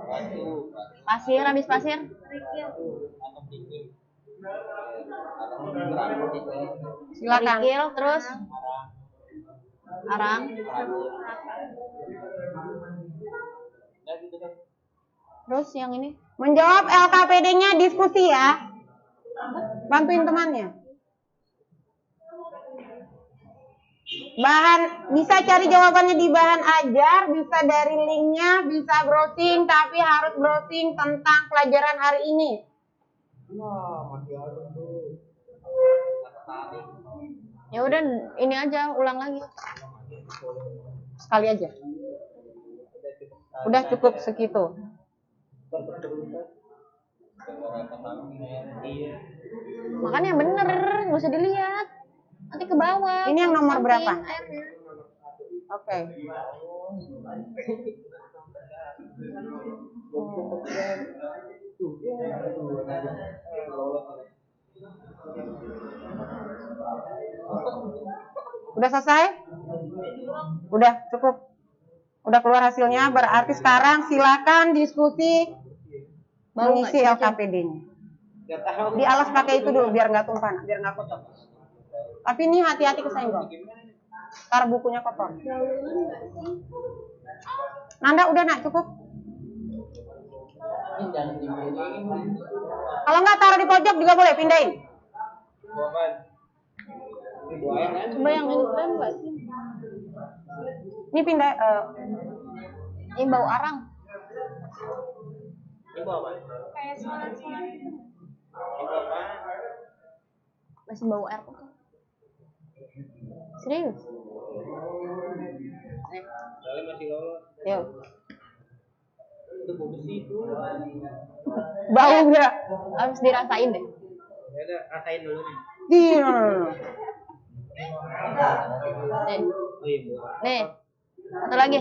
S8: Batu,
S2: Pasir, habis pasir.
S7: kerikil,
S8: atau dinding. Atau rambut itu.
S1: Silakan.
S2: Kerikil, terus arang.
S8: Rambut. Ya gitu deh.
S2: Terus yang ini?
S1: Menjawab LKPD-nya diskusi ya. Bantuin temannya. Bahan bisa cari jawabannya di bahan ajar, bisa dari linknya, bisa browsing, tapi harus browsing tentang pelajaran hari ini.
S8: Wah, masih ada tuh.
S2: Ya udah, ini aja, ulang lagi.
S1: Sekali aja. Udah cukup segitu.
S2: Makanya bener, nggak usah dilihat. Nanti ke bawah.
S1: Ini yang nomor
S2: Samping
S1: berapa?
S2: airnya.
S1: Oke. Udah selesai? Udah cukup. Udah keluar hasilnya, berarti sekarang silakan diskusi mengisi LKPD-nya. Dialas pakai itu dulu biar nggak tumpah, biar nggak kotor. Tapi ini hati-hati kesenggol. Ntar bukunya kotor. Nanda udah nak cukup. Kalau nggak taruh di pojok juga boleh, pindahin.
S2: Coba yang ini keren nggak sih?
S1: Ini pindah.
S2: Ini bau arang.
S8: Ibu apa?
S7: kayak solar-solar gitu.
S8: Ibu apa?
S2: Masih bau air kok. Serius?
S8: Soalnya masih lolos.
S2: Yuk.
S8: Itu bagus sih itu.
S1: Bau nggak?
S2: Harus dirasain deh.
S8: Ya udah, rasain dulu nih.
S1: Nih.
S2: Nih.
S8: Oh iya, Bu.
S2: Nih. Satu lagi.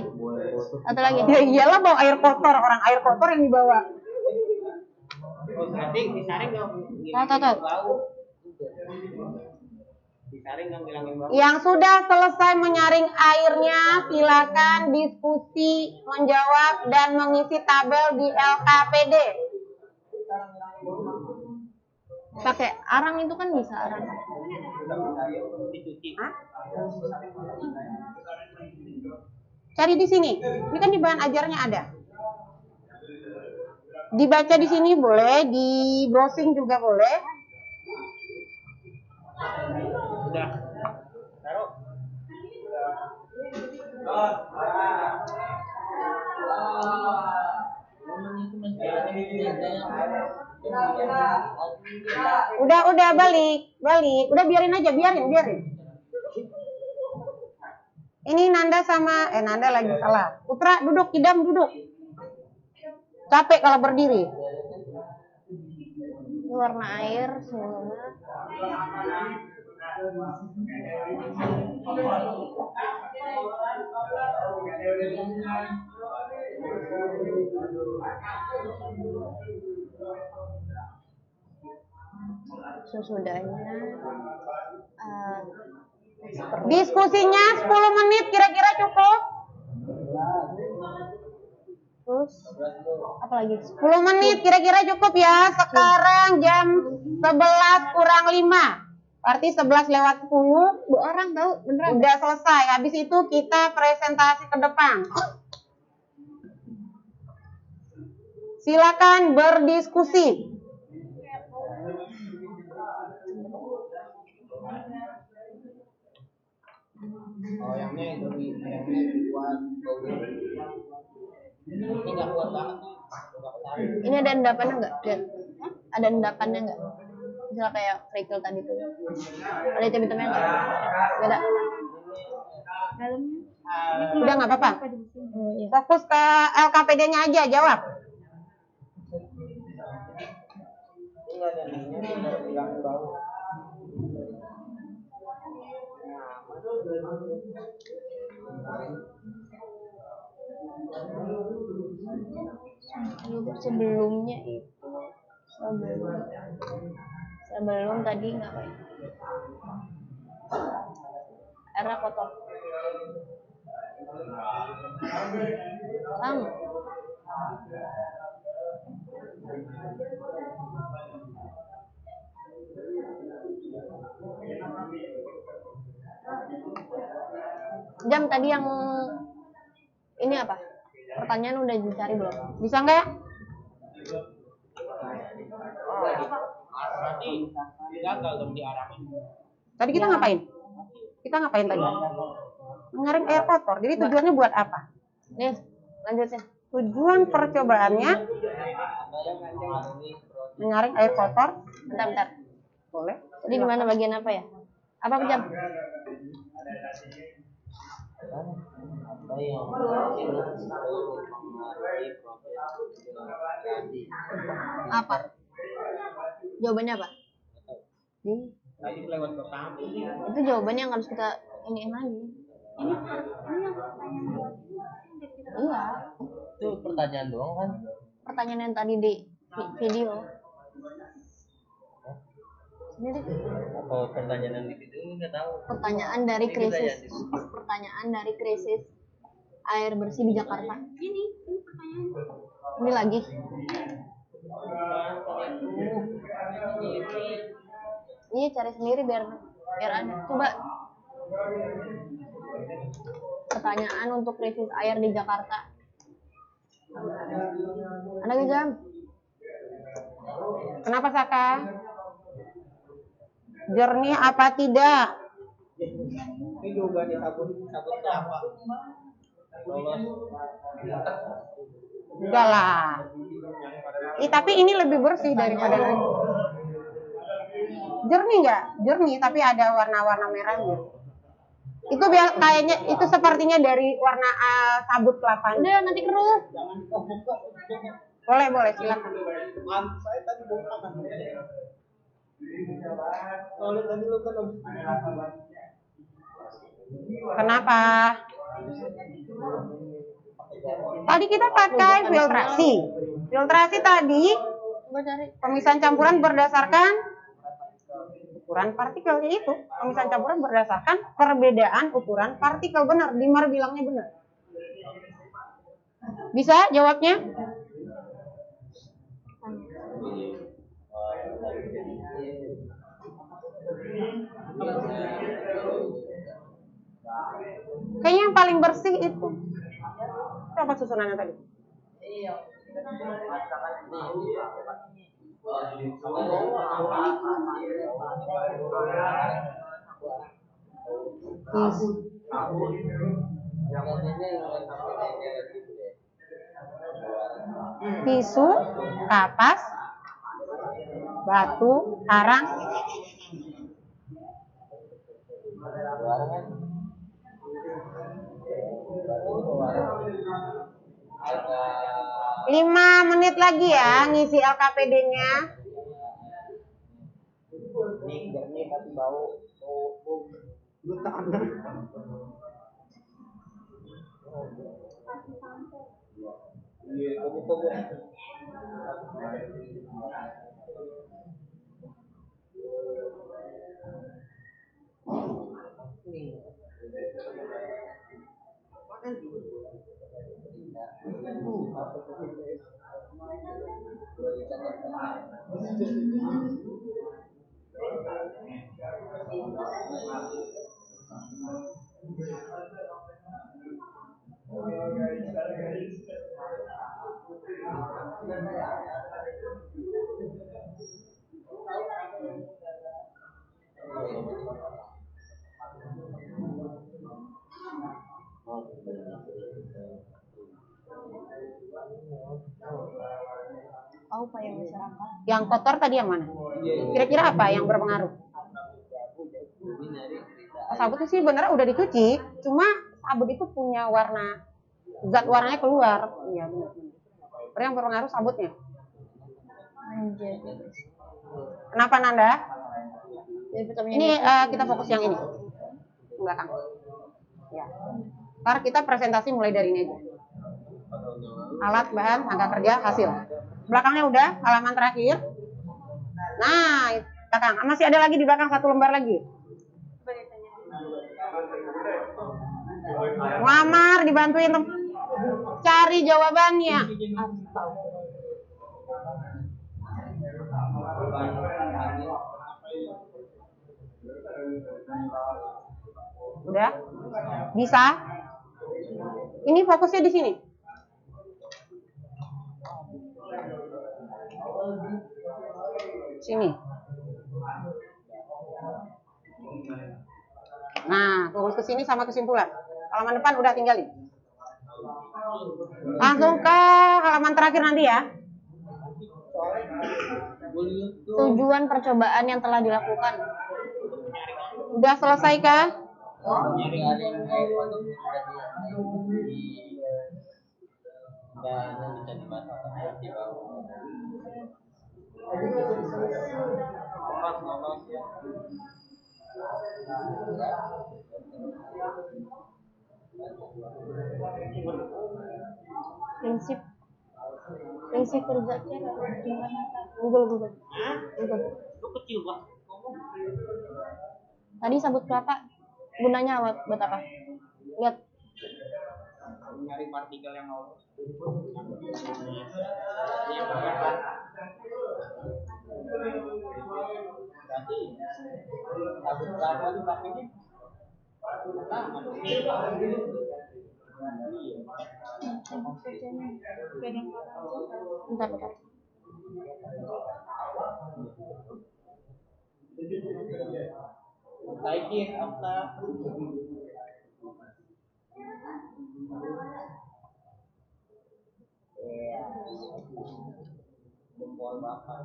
S2: Satu lagi.
S1: Ya iyalah bawa air kotor, orang air kotor yang dibawa.
S8: Oh, nanti disaring dong.
S2: Tuh.
S8: Bau. Disaring dong, bilangin bau.
S1: Yang sudah selesai menyaring airnya, silakan diskusi, menjawab, dan mengisi tabel di LKPD.
S2: Pakai arang itu kan bisa arang.
S8: Dicuci.
S1: Hah? Cari di sini. Ini kan di bahan ajarnya ada. Dibaca di sini boleh, di browsing juga boleh.
S8: Udah. Taruh.
S1: Udah balik. Udah biarin aja, biarin. Ini Nanda sama Nanda lagi salah. Putra duduk, Idam duduk. Capek kalau berdiri.
S2: Ini warna air semuanya. Sesudahnya
S1: Diskusinya 10 menit kira-kira cukup?
S2: terus apa lagi?
S1: 10 menit kira-kira cukup ya. Sekarang jam 11 kurang 5. Berarti 11 lewat 10.
S2: 2 orang tahu beneran.
S1: Udah selesai. Habis itu kita presentasi ke depan. Silakan berdiskusi.
S8: Oh, yang ini buat bau. Ini nggak kuat banget nih.
S2: Ini ada endapannya nggak? Lihat. Ada endapannya nggak? Misal kayak kerikil tadi tuh. Ada hitam-hitamnya nggak? Beda.
S7: Dalamnya
S1: Udah nggak apa-apa.
S2: Oh, iya.
S1: Fokus ke LKPD-nya aja, jawab.
S8: Ini nggak ada yang bau.
S2: Sebelumnya itu Sebelum tadi ngapain? Airnya kotor. Sama. Jam tadi yang ini apa? Pertanyaan udah dicari belum?
S1: Bisa nggak? Tadi kita ngapain? Kita ngapain tadi? Menyaring air kotor. Jadi tujuannya buat apa?
S2: Nih, lanjutin.
S1: Tujuan percobaannya menyaring air kotor.
S2: Bentar.
S1: Boleh.
S2: Jadi di mana bagian apa ya? Apa Jam? Apa? Jawabannya apa?
S8: Tadi lewat pertama.
S2: Itu jawabannya yang harus kita iniin lagi.
S7: Ini yang pertanyaan.
S2: Iya.
S8: Itu pertanyaan doang kan?
S2: Pertanyaan yang tadi di video. Ini deh.
S8: Apa pertanyaan yang di video nggak tahu.
S2: Pertanyaan dari krisis air bersih di Jakarta.
S7: Ini pertanyaan.
S2: Ini lagi. Iya, cari sendiri biar ada. Coba. Pertanyaan untuk krisis air di Jakarta. Ada nggak Jam?
S1: Kenapa Saka? Jernih apa tidak?
S8: Ini juga di sabun apa?
S1: Enggak lah. Tapi ini lebih bersih daripada lagi. Jernih nggak? Jernih tapi ada warna-warna merahnya. Itu kayaknya itu sepertinya dari warna sabut kelapa.
S2: Udah nanti keruh.
S1: Boleh silakan.
S8: Saya tadi buka kan. Kalau tadi lu kan
S1: Kenapa? Tadi kita pakai filtrasi. Filtrasi tadi
S2: Coba cari.
S1: pemisahan campuran berdasarkan ukuran partikel, itu pemisahan campuran berdasarkan perbedaan ukuran partikel. Benar, Dimar bilangnya benar. Bisa jawabnya? Kayaknya yang paling bersih itu. Apa susunannya tadi? Tisu, kapas, batu, arang. Lima menit lagi ya ngisi LKPD-nya.
S8: ini jernih tapi bau
S2: Upaya masyarakat.
S1: Yang kotor tadi yang mana? Kira-kira apa yang berpengaruh? Sabutnya sih beneran udah dicuci, cuma sabut itu punya warna, zat warnanya keluar. Iya benar. Yang berpengaruh sabutnya.
S2: Anjir.
S1: Kenapa Nanda?
S2: Ini
S1: Ini kita fokus yang ini, belakang. Ya. Ntar kita presentasi mulai dari ini aja. Alat, bahan, angka kerja, hasil. Belakangnya udah, halaman terakhir. Nah, belakang. Masih ada lagi di belakang, satu lembar lagi. Muammar dibantuin cari jawabannya. Udah? Bisa? Ini fokusnya di sini. Sini. Nah, fokus ke sini sama kesimpulan. Halaman depan udah tinggalin. Langsung ke halaman terakhir nanti ya.
S2: Tujuan percobaan yang telah dilakukan.
S1: Udah selesai kah?
S2: Prinsip kerja Google. Tadi sabut kelapa gunanya buat apa? Lihat.
S8: Nyari partikel yang lolos. Berarti sabut kelapa itu pakainya
S2: Bentar.
S8: Naikin apa? Jempol bapak.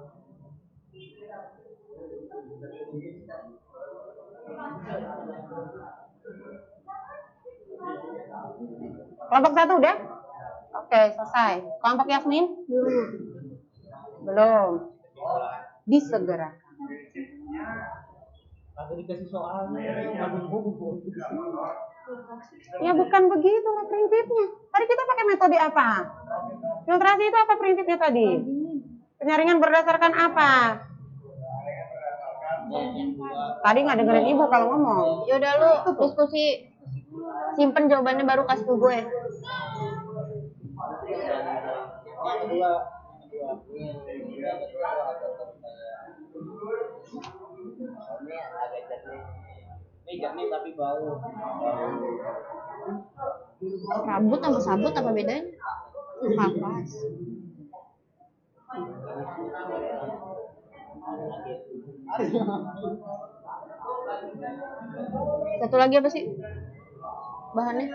S1: Kelompok 1 udah? Oke, selesai. Kelompok Yasmin? Belum. Disegerakan.
S8: Aku dikasih soal.
S1: Ya bukan begitu lah prinsipnya. Tadi kita pakai metode apa? Filtrasi itu apa prinsipnya tadi? Penyaringan berdasarkan apa? Tadi nggak dengerin ibu kalau ngomong.
S2: Yaudah lu diskusi, simpen jawabannya baru kasih ke gue.
S8: Ini jernih tapi bau.
S2: Rambut sama sabut apa bedanya? Kapas. Satu lagi apa sih bahannya?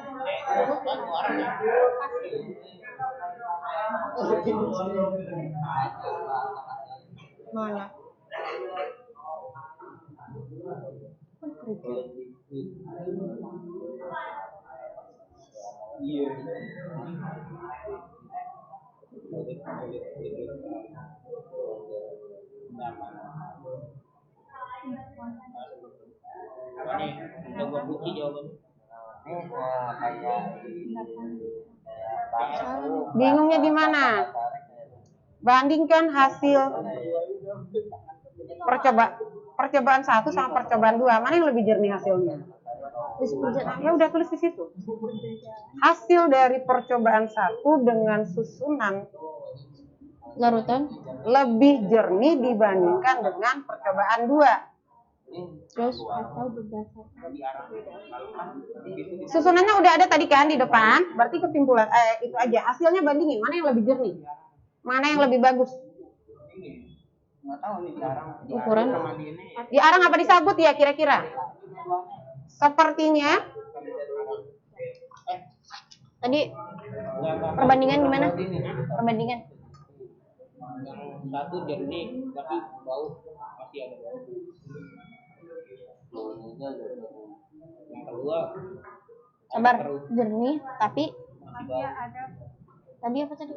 S2: Mana?
S8: Iya. Ini udah gua kunci jawabannya.
S1: Bingungnya di mana? Bandingkan hasil percobaan 1 sama percobaan 2. Mana yang lebih jernih hasilnya? Ya udah tulis di situ. Hasil dari percobaan 1 dengan susunan
S2: Larutan.
S1: lebih jernih dibandingkan dengan percobaan 2.
S2: Terus atau berdasarkan
S1: Susunannya udah ada tadi kan di depan. Berarti kesimpulan itu aja. Hasilnya bandingin mana yang lebih jernih, mana yang lebih bagus.
S8: Nggak tahu nih diarang.
S2: ukuran.
S1: Diarang apa disabut ya kira-kira? Sepertinya
S2: Tadi perbandingan gimana? Perbandingan.
S8: Yang satu jernih tapi bau, masih ada bau. Yang kedua
S2: Sabar, jernih tapi
S8: masih bau.
S2: tadi apa tadi?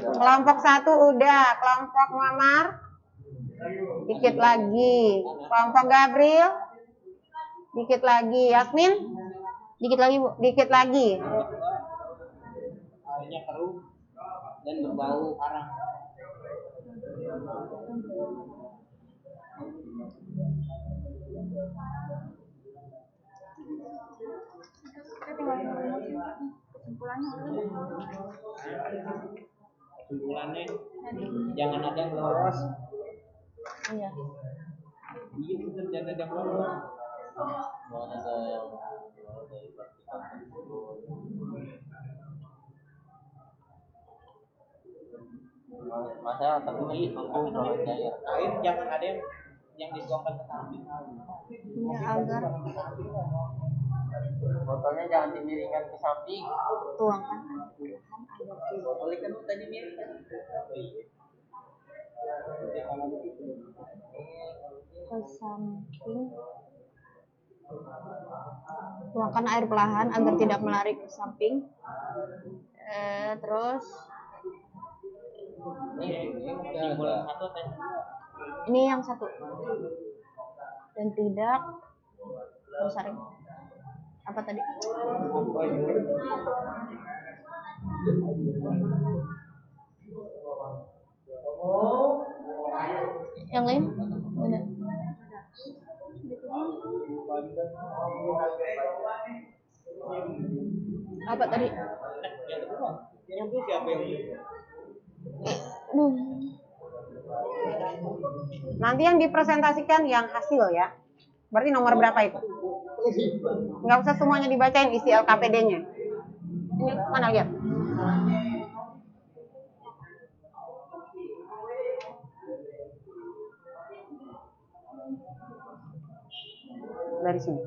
S1: kelompok 1 udah, kelompok Muammar dikit lagi, kelompok Gabriel dikit lagi, Yasmin
S2: Dikit lagi, Bu.
S1: dikit lagi.
S8: Airnya keruh dan berbau arang. Jangan ada yang lolos.
S2: Iya.
S8: Iya bener, jangan ada yang lolos.
S9: Masa tapi aku kalau cair.
S8: Air jangan ada yang dituangkan ke samping.
S2: Ya, agar
S9: Botolnya jangan dimiringkan ke samping.
S2: tuangkan
S8: Botolnya kan tadi mirip kan.
S2: ke samping. Tuangkan air perlahan agar tidak melari ke samping. Terus
S8: Simbol satu dan
S2: ini yang satu. Dan tidak tersaring. Apa tadi? Yang lain? Ada. Apa tadi?
S8: yang kedua. Yang itu siapa yang
S2: Aduh.
S1: Nanti yang dipresentasikan yang hasil ya. Berarti nomor berapa itu? Nggak usah semuanya dibacain isi LKPD-nya. Ini mana lihat? Dari sini.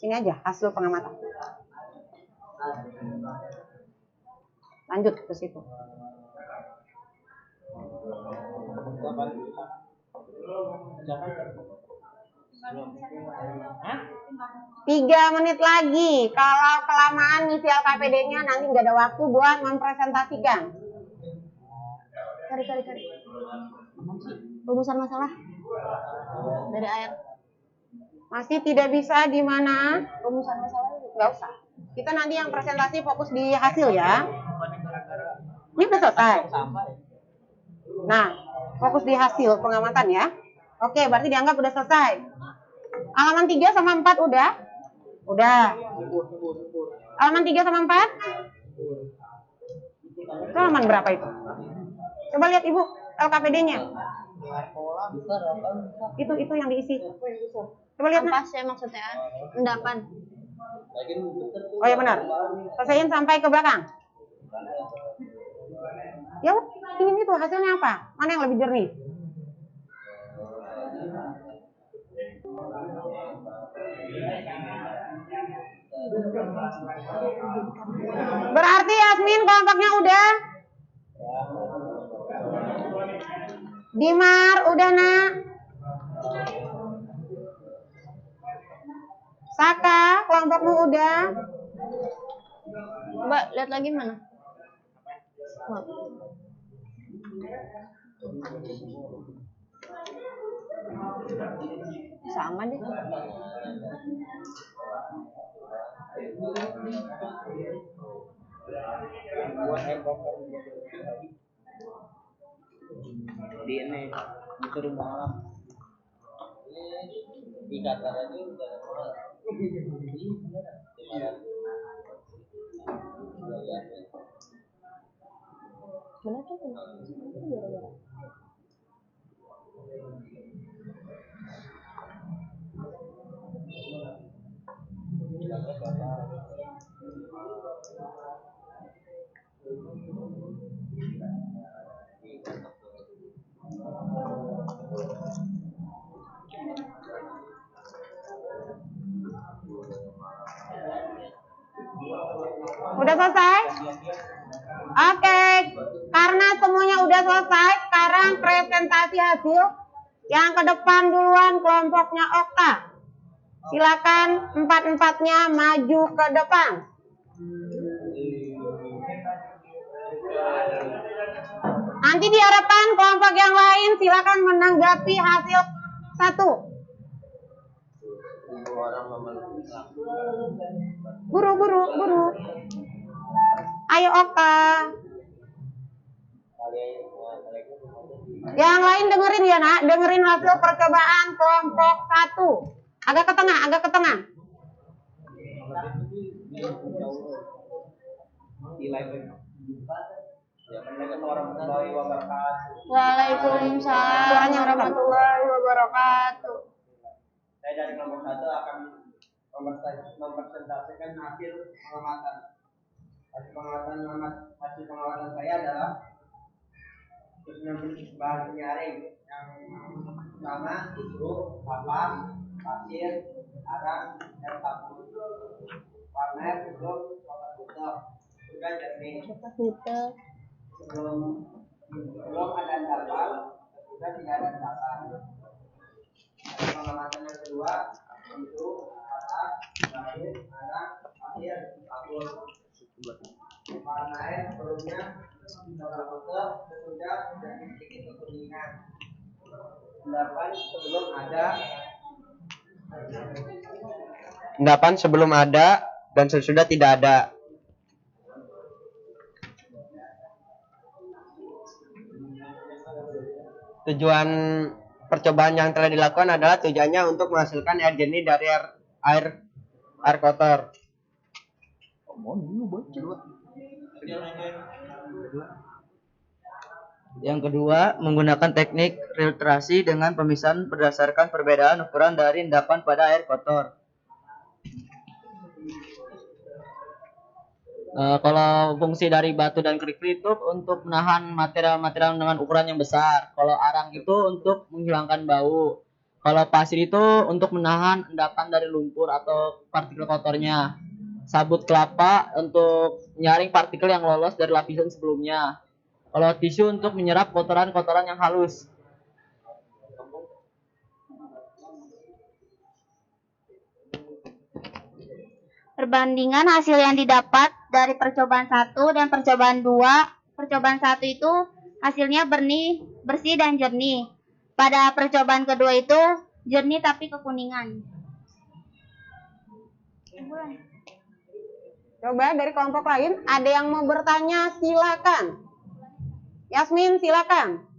S1: Sini aja hasil pengamatan. Lanjut ke situ.
S8: Hah?
S1: 3 menit lagi. Kalau kelamaan ngisi LKPD-nya nanti nggak ada waktu buat mempresentasikan.
S2: Cari. Rumusan masalah dari ayat.
S1: Masih tidak bisa di mana?
S2: Rumusan masalah
S1: Nggak usah. Kita nanti yang presentasi fokus di hasil ya. Ini udah selesai. Nah, fokus di hasil pengamatan ya. Oke, berarti dianggap udah selesai. Halaman 3 sama 4 udah? Udah. Halaman 3 sama 4? Itu halaman berapa itu? Coba lihat Ibu LKPD-nya. Itu yang diisi. Coba lihat.
S2: ampas ya maksudnya. Endapan.
S1: Oh ya benar. Selesaiin sampai ke belakang. Ya, ingin itu hasilnya apa? Mana yang lebih jernih? Berarti Yasmin kelompoknya udah? Dimar udah nak? Saka kelompokmu udah?
S2: Mbak, lihat lagi mana? Maaf. Sama deh.
S8: Di ini disuruh malam. Di Qatar aja udah
S2: Benar tuh. Gara-gara.
S1: Udah selesai? Oke, karena semuanya udah selesai, sekarang presentasi hasil. Yang ke depan duluan kelompoknya Okta. Silakan 4-4-nya maju ke depan. Nanti di hadapan kelompok yang lain silakan menanggapi hasil 1. Buru. Ayo Okta. Yang lain dengerin ya nak, dengerin hasil percobaan kelompok 1. Agak ke tengah.
S8: di live
S9: Assalamualaikum warahmatullahi wabarakatuh.
S2: Waalaikumsalam
S1: Suaranya berapa?
S2: warahmatullahi wabarakatuh.
S9: Saya dari kelompok 1 akan mempresentasikan hasil pengamatan. Hasil pengamatan saya adalah bahan penyaring yang pertama tisu, kapas, pasir, arang, dan sabun. Warna belum kotak sudah jernih. Belum ada endapan, sudah tidak ada endapan. Pengamatan yang kedua itu kapas, pasir, arang, pasir, sabun. Warna air sebelumnya kotak sudah sedikit kekuningan. Endapan sebelum ada dan sesudah tidak ada. Tujuan percobaan yang telah dilakukan adalah tujuannya untuk menghasilkan air jernih dari air kotor.
S10: Yang kedua, menggunakan teknik filtrasi dengan pemisahan berdasarkan perbedaan ukuran dari endapan pada air kotor. Kalau fungsi dari batu dan kerikil itu untuk menahan material-material dengan ukuran yang besar. Kalau arang itu untuk menghilangkan bau. Kalau pasir itu untuk menahan endapan dari lumpur atau partikel kotornya. Sabut kelapa untuk menyaring partikel yang lolos dari lapisan sebelumnya. Kalau tisu untuk menyerap kotoran-kotoran yang halus.
S7: Perbandingan hasil yang didapat dari percobaan 1 dan percobaan 2. Percobaan 1 itu hasilnya bersih dan jernih. Pada percobaan kedua itu jernih tapi kekuningan.
S1: Coba dari kelompok lain ada yang mau bertanya, silakan. Yasmin, silakan.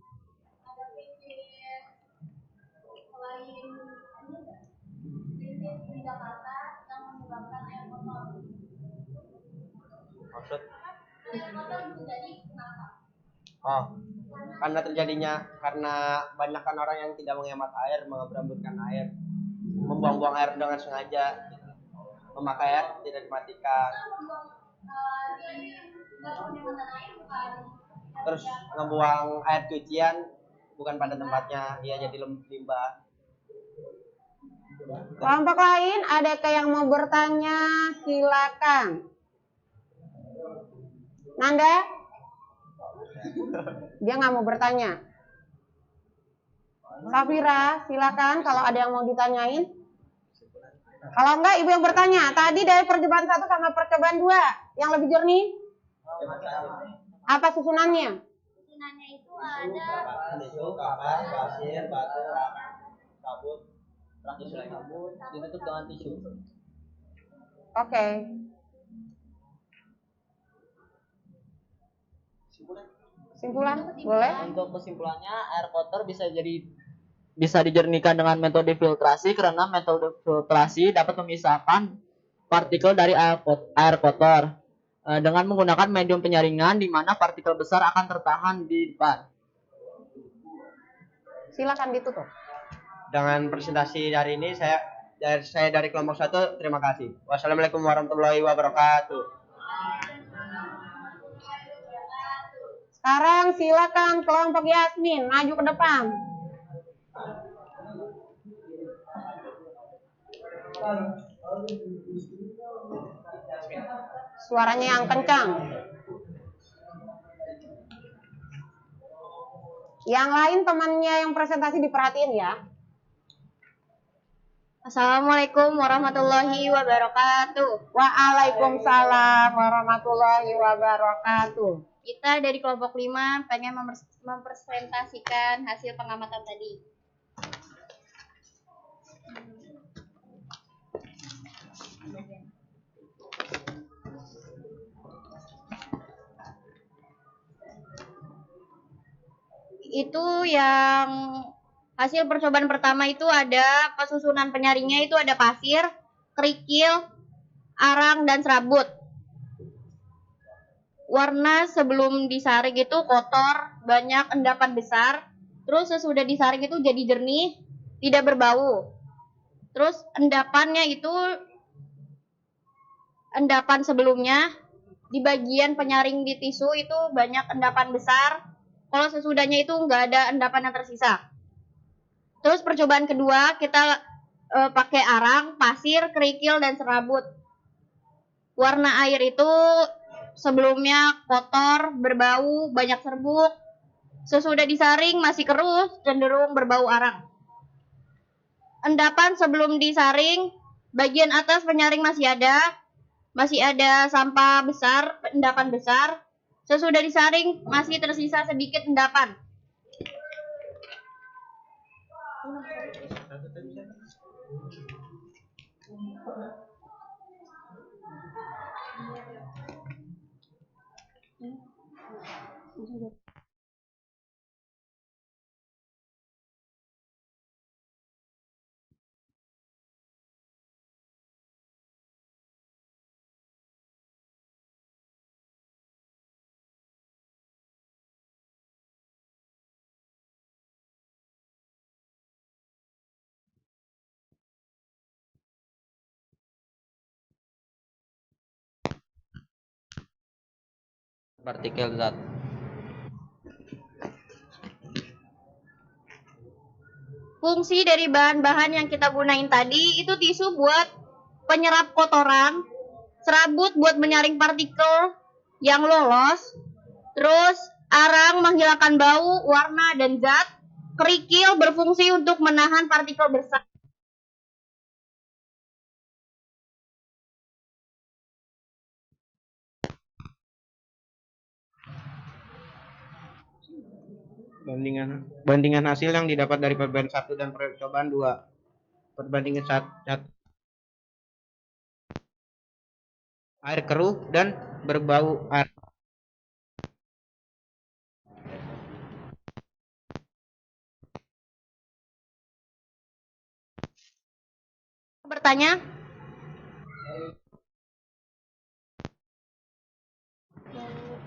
S9: Maksud? Karena banyakkan orang yang tidak menghemat air, mengeberambutkan air, membuang-buang air dengan sengaja, memakai air tidak dimatikan, terus ngebuang air cucian bukan pada tempatnya, dia jadi limbah.
S1: Kelompok lain adakah yang mau bertanya? Silakan. Nanda? Dia nggak mau bertanya. Safira, silakan kalau ada yang mau ditanyain. Kalau enggak, ibu yang bertanya. Tadi dari percobaan 1 sama percobaan 2, yang lebih jernih? Apa susunannya?
S7: Susunannya itu ada
S9: Tisu, kapas, pasir, batu, sabun, sabun, ditutup dengan tisu.
S1: Oke. Kesimpulan, boleh?
S10: Untuk kesimpulannya, air kotor bisa dijernihkan dengan metode filtrasi karena metode filtrasi dapat memisahkan partikel dari air kotor dengan menggunakan medium penyaringan di mana partikel besar akan tertahan di depan.
S1: Silakan ditutup.
S9: Dengan presentasi hari ini saya dari kelompok 1 terima kasih. Wassalamualaikum warahmatullahi wabarakatuh.
S1: Sekarang silakan kelompok Yasmin maju ke depan. Suaranya yang kencang. Yang lain temannya yang presentasi diperhatiin ya.
S7: Assalamualaikum warahmatullahi wabarakatuh.
S1: Waalaikumsalam warahmatullahi wabarakatuh.
S7: Kita dari kelompok 5 pengen mempresentasikan hasil pengamatan tadi. Itu yang hasil percobaan pertama itu ada pesusunan penyaringnya itu ada pasir, kerikil, arang, dan serabut.
S2: warna sebelum disaring itu kotor, banyak endapan besar. Terus sesudah disaring itu jadi jernih, tidak berbau. Terus endapan sebelumnya di bagian penyaring di tisu itu banyak endapan besar. Kalau sesudahnya itu nggak ada endapan yang tersisa. Terus percobaan kedua kita pakai arang, pasir, kerikil, dan serabut. Warna air itu sebelumnya kotor, berbau, banyak serbuk. Sesudah disaring masih keruh, cenderung berbau arang. Endapan sebelum disaring, bagian atas penyaring masih ada sampah besar, endapan besar. Sesudah disaring masih tersisa sedikit endapan.
S9: Partikel zat.
S2: Fungsi dari bahan-bahan yang kita gunain tadi itu tisu buat penyerap kotoran, serabut buat menyaring partikel yang lolos, terus arang menghilangkan bau, warna, dan zat, kerikil berfungsi untuk menahan partikel besar.
S8: Bandingan hasil yang didapat dari percobaan 1 dan percobaan 2. Perbandingan air keruh dan berbau air.
S2: Bertanya?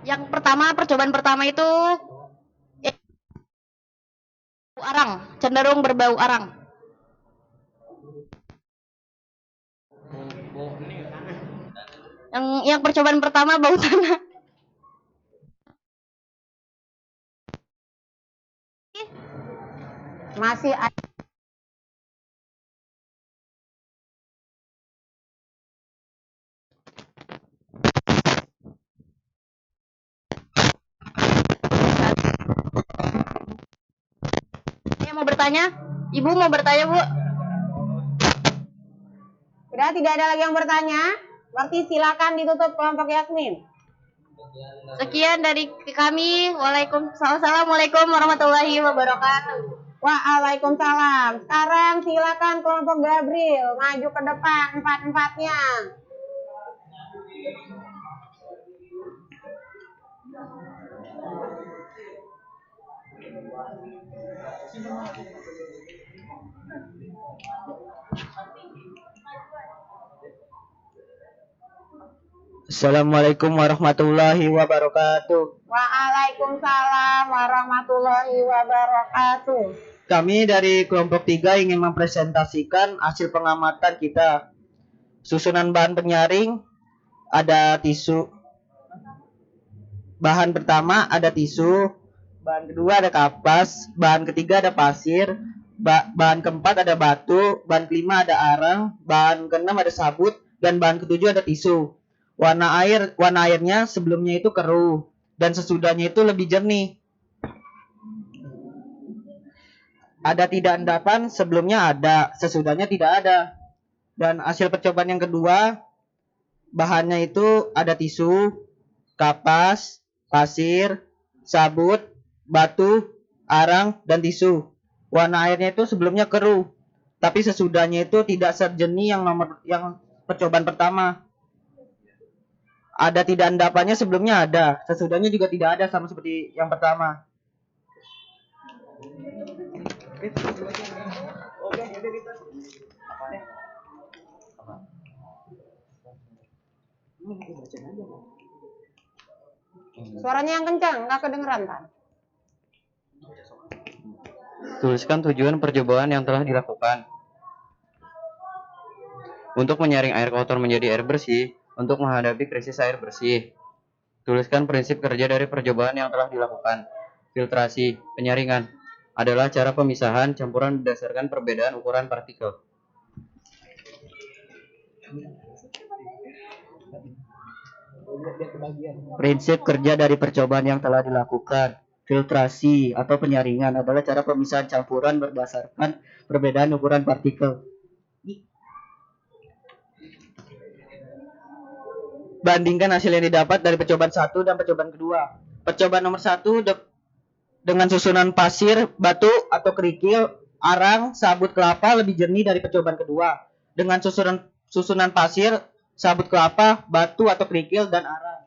S2: Yang pertama, percobaan pertama itu arang, cenderung berbau arang. Yang percobaan pertama bau tanah.
S1: Masih ada.
S2: Yang mau bertanya? Ibu mau bertanya, Bu?
S1: Sudah tidak ada lagi yang bertanya? Berarti silakan ditutup kelompok Yasmin.
S2: Sekian dari kami. Assalamualaikum warahmatullahi wabarakatuh.
S1: Waalaikumsalam. Sekarang silakan kelompok Gabriel maju ke depan empat-empatnya.
S10: Assalamualaikum warahmatullahi wabarakatuh.
S1: Waalaikumsalam warahmatullahi wabarakatuh.
S10: Kami dari kelompok 3 ingin mempresentasikan hasil pengamatan kita. Susunan bahan penyaring ada tisu. Bahan pertama ada tisu, bahan kedua ada kapas, bahan ketiga ada pasir, bahan keempat ada batu, bahan kelima ada arang, bahan keenam ada sabut, dan bahan ketujuh ada tisu. Warna airnya sebelumnya itu keruh dan sesudahnya itu lebih jernih. Ada tidak endapan, sebelumnya ada, sesudahnya tidak ada. Dan hasil percobaan yang kedua, bahannya itu ada tisu, kapas, pasir, sabut, batu, arang, dan tisu. Warna airnya itu sebelumnya keruh, tapi sesudahnya itu tidak sejernih yang percobaan pertama. Ada tidak endapannya, sebelumnya ada, sesudahnya juga tidak ada, sama seperti yang pertama.
S1: Suaranya yang kencang, nggak kedengeran kan?
S11: Tuliskan tujuan percobaan yang telah dilakukan. Untuk menyaring air kotor menjadi air bersih, untuk menghadapi krisis air bersih. Tuliskan prinsip kerja dari percobaan yang telah dilakukan. Filtrasi, penyaringan adalah cara pemisahan campuran berdasarkan perbedaan ukuran partikel. Prinsip kerja dari percobaan yang telah dilakukan. Filtrasi atau penyaringan adalah cara pemisahan campuran berdasarkan perbedaan ukuran partikel. Bandingkan hasil yang didapat dari percobaan 1 dan percobaan kedua. Percobaan nomor 1 dengan susunan pasir, batu atau kerikil, arang, sabut kelapa lebih jernih dari percobaan kedua. Dengan susunan pasir, sabut kelapa, batu atau kerikil, dan arang.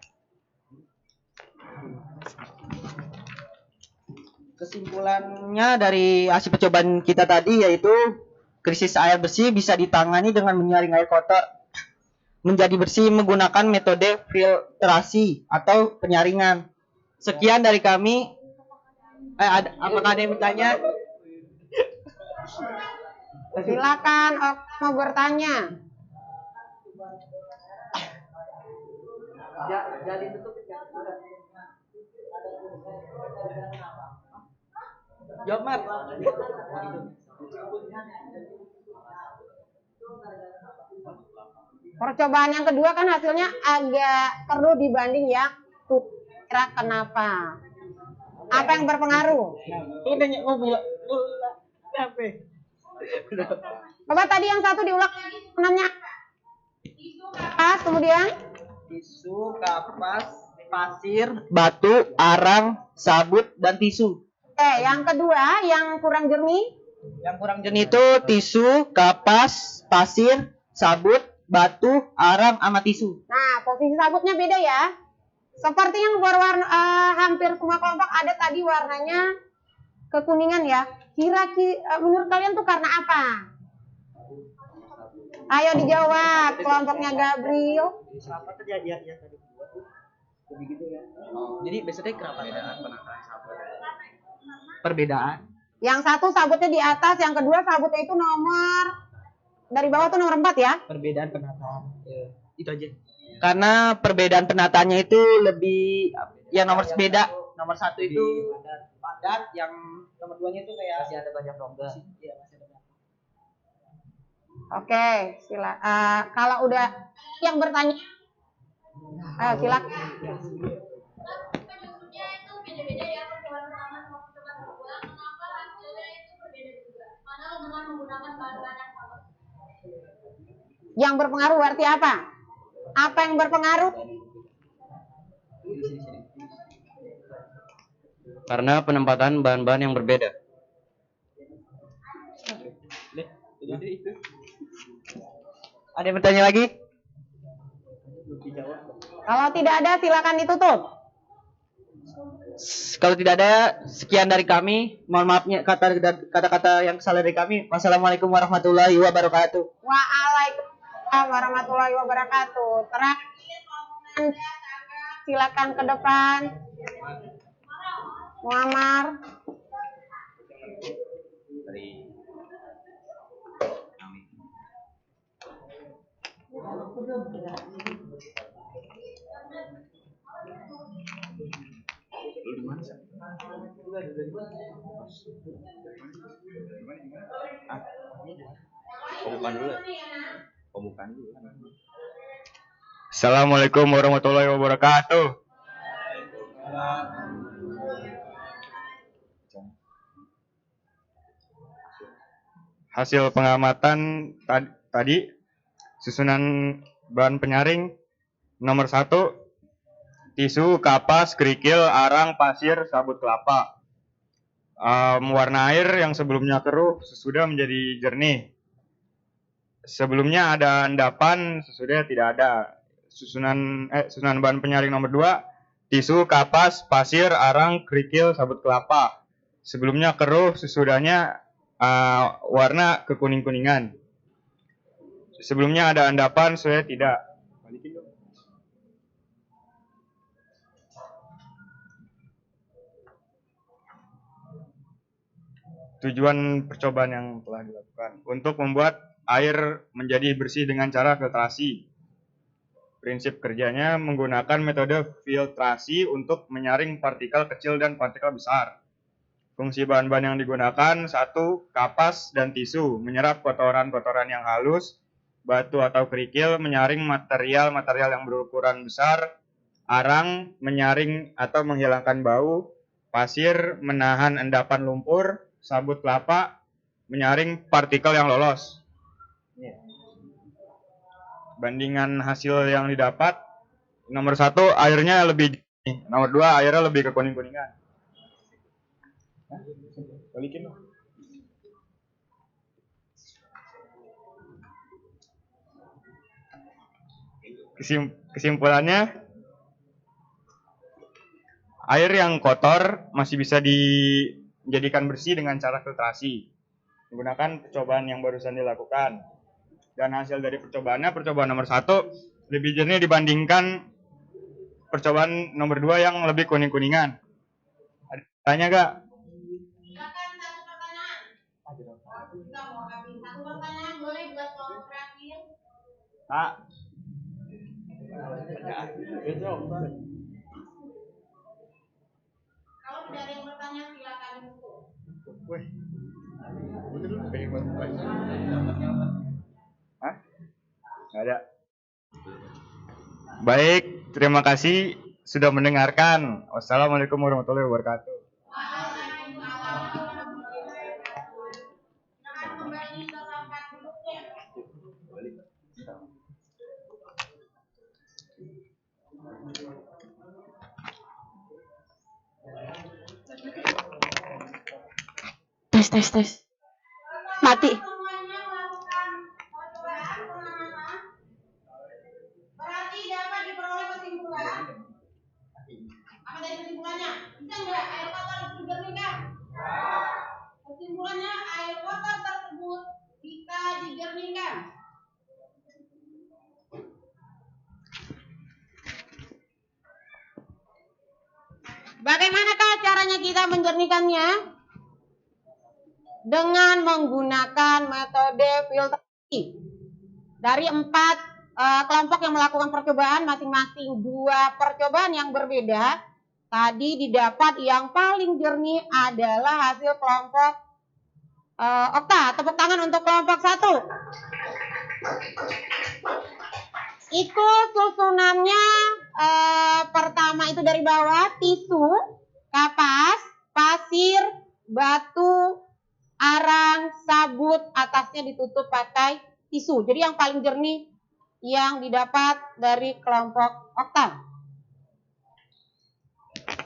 S11: Kesimpulannya dari hasil percobaan kita tadi yaitu krisis air bersih bisa ditangani dengan menyaring air kotor menjadi bersih menggunakan metode filtrasi atau penyaringan. Sekian dari kami. Apakah ada yang bertanya?
S1: Silakan, mau bertanya.
S10: Jadi tutup. Jawab, Mat.
S1: Percobaan yang kedua kan hasilnya agak perlu dibanding yang kira kenapa? Apa yang berpengaruh? Coba tadi yang satu diulang namanya kapas, kemudian
S10: Tisu, kapas, pasir, batu, arang, sabut, dan tisu.
S1: yang kedua yang kurang jernih.
S10: Yang kurang jernih itu tisu, kapas, pasir, sabut, batu, arang, sama tisu.
S1: Nah, posisi sabutnya beda ya. Seperti yang berwarna hampir semua kelompok ada tadi warnanya kekuningan ya. Kira-kira menurut kalian tuh karena apa? Ayo dijawab, kelompoknya Gabriel.
S10: Apa terjadi ya tadi? Jadi biasanya kenapa perbedaan penataan sabut? Perbedaan.
S1: Yang satu sabutnya di atas, yang kedua sabutnya itu nomor dari bawah tuh nomor 4 ya.
S10: Perbedaan penataan. Itu aja. Karena perbedaan penataannya itu lebih yang nomor beda. Nomor 1 itu padat, yang nomor 2-nya itu kayak masih ada banyak rongga. Iya, masih ada banyak.
S1: Oke, kalau udah yang bertanya, silakan. Yang berpengaruh berarti apa? Apa yang berpengaruh?
S11: Karena penempatan bahan-bahan yang berbeda.
S10: Ada yang bertanya lagi?
S1: Kalau tidak ada silakan ditutup.
S10: Kalau tidak ada, sekian dari kami. Mohon maafnya kata-kata yang salah dari kami. Wassalamualaikum warahmatullahi wabarakatuh.
S1: Waalaikumsalam warahmatullahi wabarakatuh. Terakhir, silakan ke depan. Muammar.
S12: Assalamualaikum warahmatullahi wabarakatuh. Hasil pengamatan tadi susunan bahan penyaring nomor 1 tisu, kapas, kerikil, arang, pasir, sabut kelapa. Warna air yang sebelumnya keruh sesudah menjadi jernih. Sebelumnya ada endapan, sesudah tidak ada. Susunan bahan penyaring nomor 2 tisu, kapas, pasir, arang, kerikil, sabut kelapa. Sebelumnya keruh, sesudahnya warna kekuning-kuningan. Sebelumnya ada endapan, sesudah tidak. Balikin dong. tujuan percobaan yang telah dilakukan untuk membuat air menjadi bersih dengan cara filtrasi. Prinsip kerjanya menggunakan metode filtrasi untuk menyaring partikel kecil dan partikel besar. Fungsi bahan-bahan yang digunakan: 1. Kapas dan tisu, menyerap kotoran-kotoran yang halus. Batu atau kerikil, menyaring material-material yang berukuran besar. Arang, menyaring atau menghilangkan bau. Pasir, menahan endapan lumpur. Sabut kelapa, menyaring partikel yang lolos. Bandingan hasil yang didapat: nomor 1, airnya lebih jernih. Nomor 2, airnya lebih ke kuning-kuningan. Balikin loh. Kesimpulannya, air yang kotor masih bisa dijadikan bersih dengan cara filtrasi menggunakan percobaan yang barusan dilakukan. Dan hasil dari percobaannya, percobaan nomor 1 lebih jernih dibandingkan percobaan nomor 2 yang lebih kuning-kuningan. Ada tanya gak?
S1: Silakan satu pertanyaan. Kita mau habis satu pertanyaan, boleh buat kelompok terakhir.
S12: Kak.
S1: Kalau tidak ada yang bertanya, silakan dulu.
S12: Hah? Nggak ada. Baik, terima kasih sudah mendengarkan. Wassalamualaikum warahmatullahi wabarakatuh.
S7: Tes. Mati.
S1: Berarti dapat diperoleh kesimpulan. Apa dari kesimpulannya? Bisa nggak air kotor itu dijernihkan? Kesimpulannya, air kotor tersebut bisa dijernihkan. Bagaimanakah caranya kita menjernihkannya? Dengan menggunakan metode filtrasi. Dari 4 kelompok yang melakukan percobaan, masing-masing 2 percobaan yang berbeda. Tadi didapat yang paling jernih adalah hasil kelompok Okta. Tepuk tangan untuk kelompok 1. Itu susunannya pertama itu dari bawah: tisu, kapas, pasir, batu, arang, sabut, atasnya ditutup pakai tisu. Jadi yang paling jernih yang didapat dari kelompok Okta.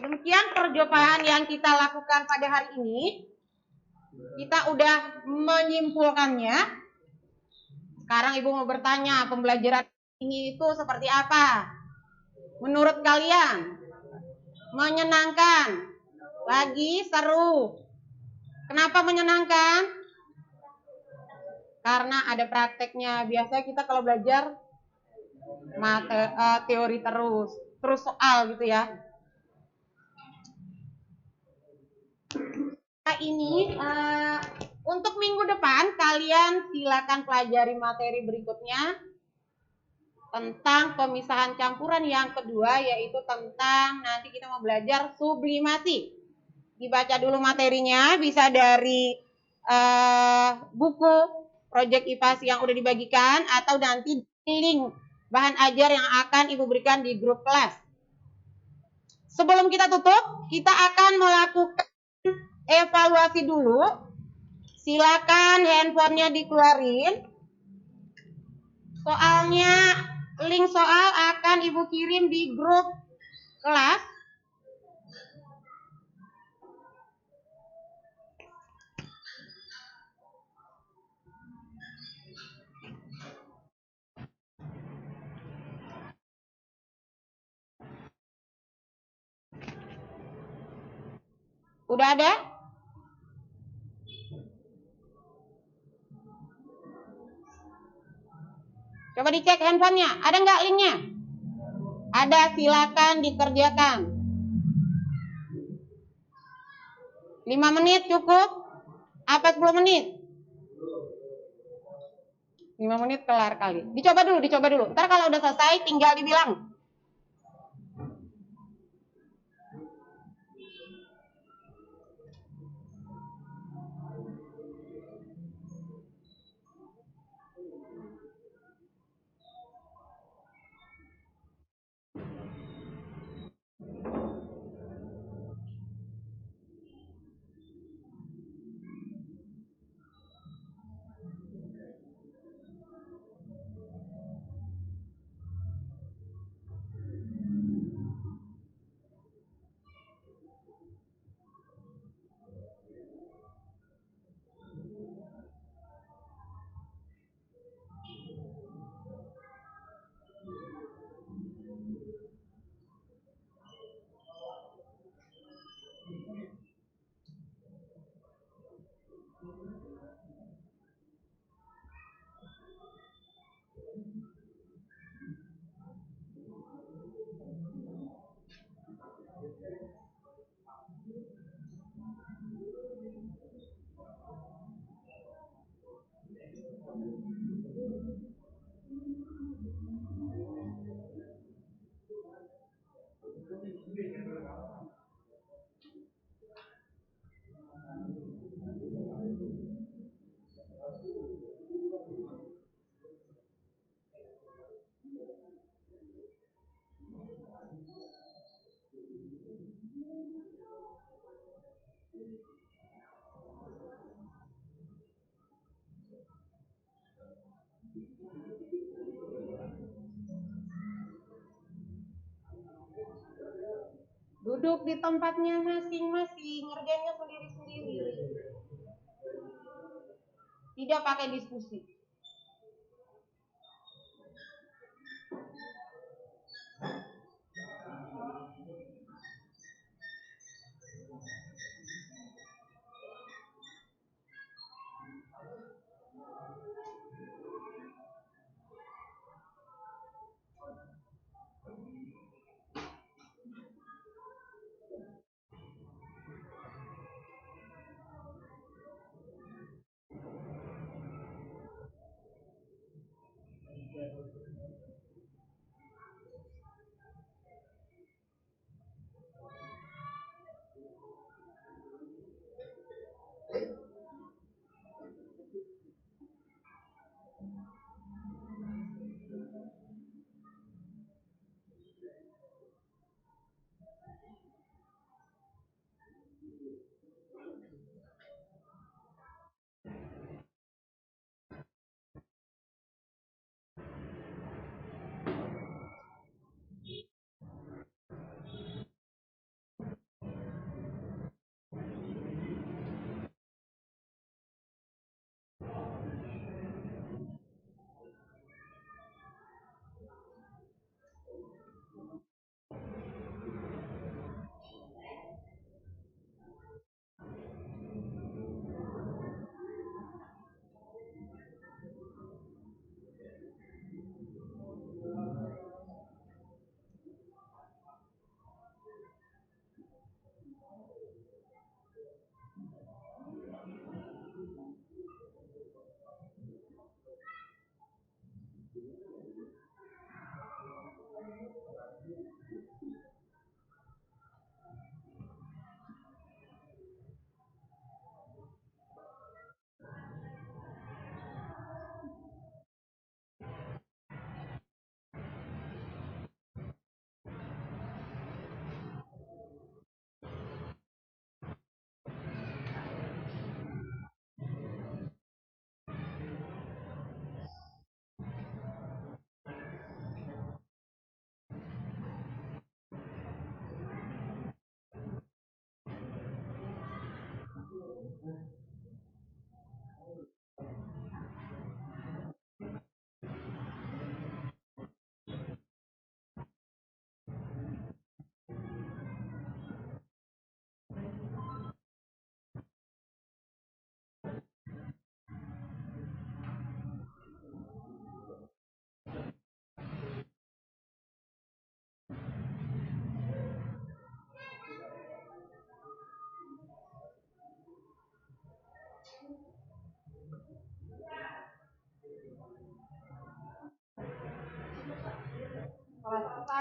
S1: Demikian percobaan yang kita lakukan pada hari ini. Kita udah menyimpulkannya. Sekarang Ibu mau bertanya, pembelajaran ini itu seperti apa? Menurut kalian? Menyenangkan? Lagi seru? Kenapa menyenangkan? Karena ada prakteknya. Biasanya kita kalau belajar teori terus soal gitu ya. Ini untuk minggu depan kalian silakan pelajari materi berikutnya tentang pemisahan campuran yang kedua, yaitu tentang nanti kita mau belajar sublimasi. Dibaca dulu materinya, bisa dari buku Project IPAS yang udah dibagikan, atau nanti link bahan ajar yang akan Ibu berikan di grup kelas. Sebelum kita tutup, kita akan melakukan evaluasi dulu. Silakan handphonenya dikeluarin. Soalnya, link soal akan Ibu kirim di grup kelas. Udah ada? Coba dicek handphonenya, ada nggak linknya? Ada, silakan dikerjakan. 5 menit cukup? Apa 10 menit? 5 menit kelar kali. Dicoba dulu. Ntar kalau udah selesai tinggal dibilang. Duduk di tempatnya masing-masing, ngerjainnya sendiri-sendiri. Tidak pakai diskusi.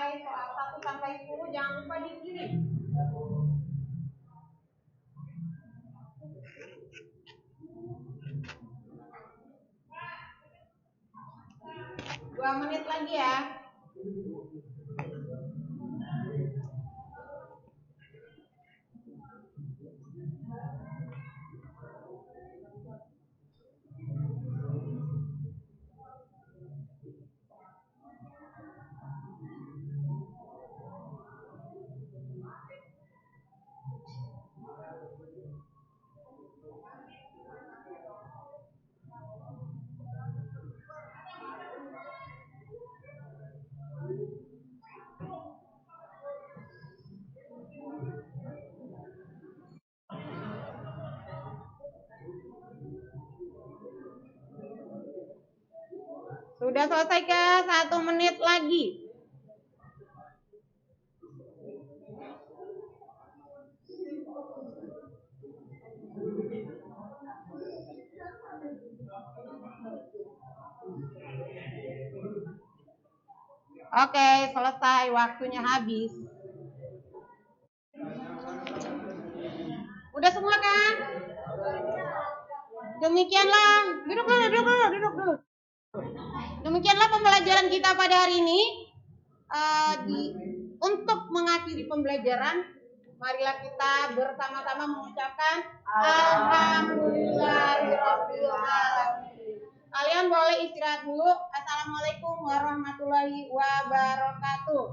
S1: selesai soal 1 sampai 10 jangan lupa dikirim. Dua menit lagi ya. Sudah selesai ke 1 menit lagi. Oke, selesai. Waktunya habis. Udah semua kan? Demikianlah. Duduk dulu. Demikianlah pembelajaran kita pada hari ini. Untuk mengakhiri pembelajaran, marilah kita bersama-sama mengucapkan Alhamdulillahirabbil alamin. Kalian boleh istirahat dulu. Assalamualaikum warahmatullahi wabarakatuh.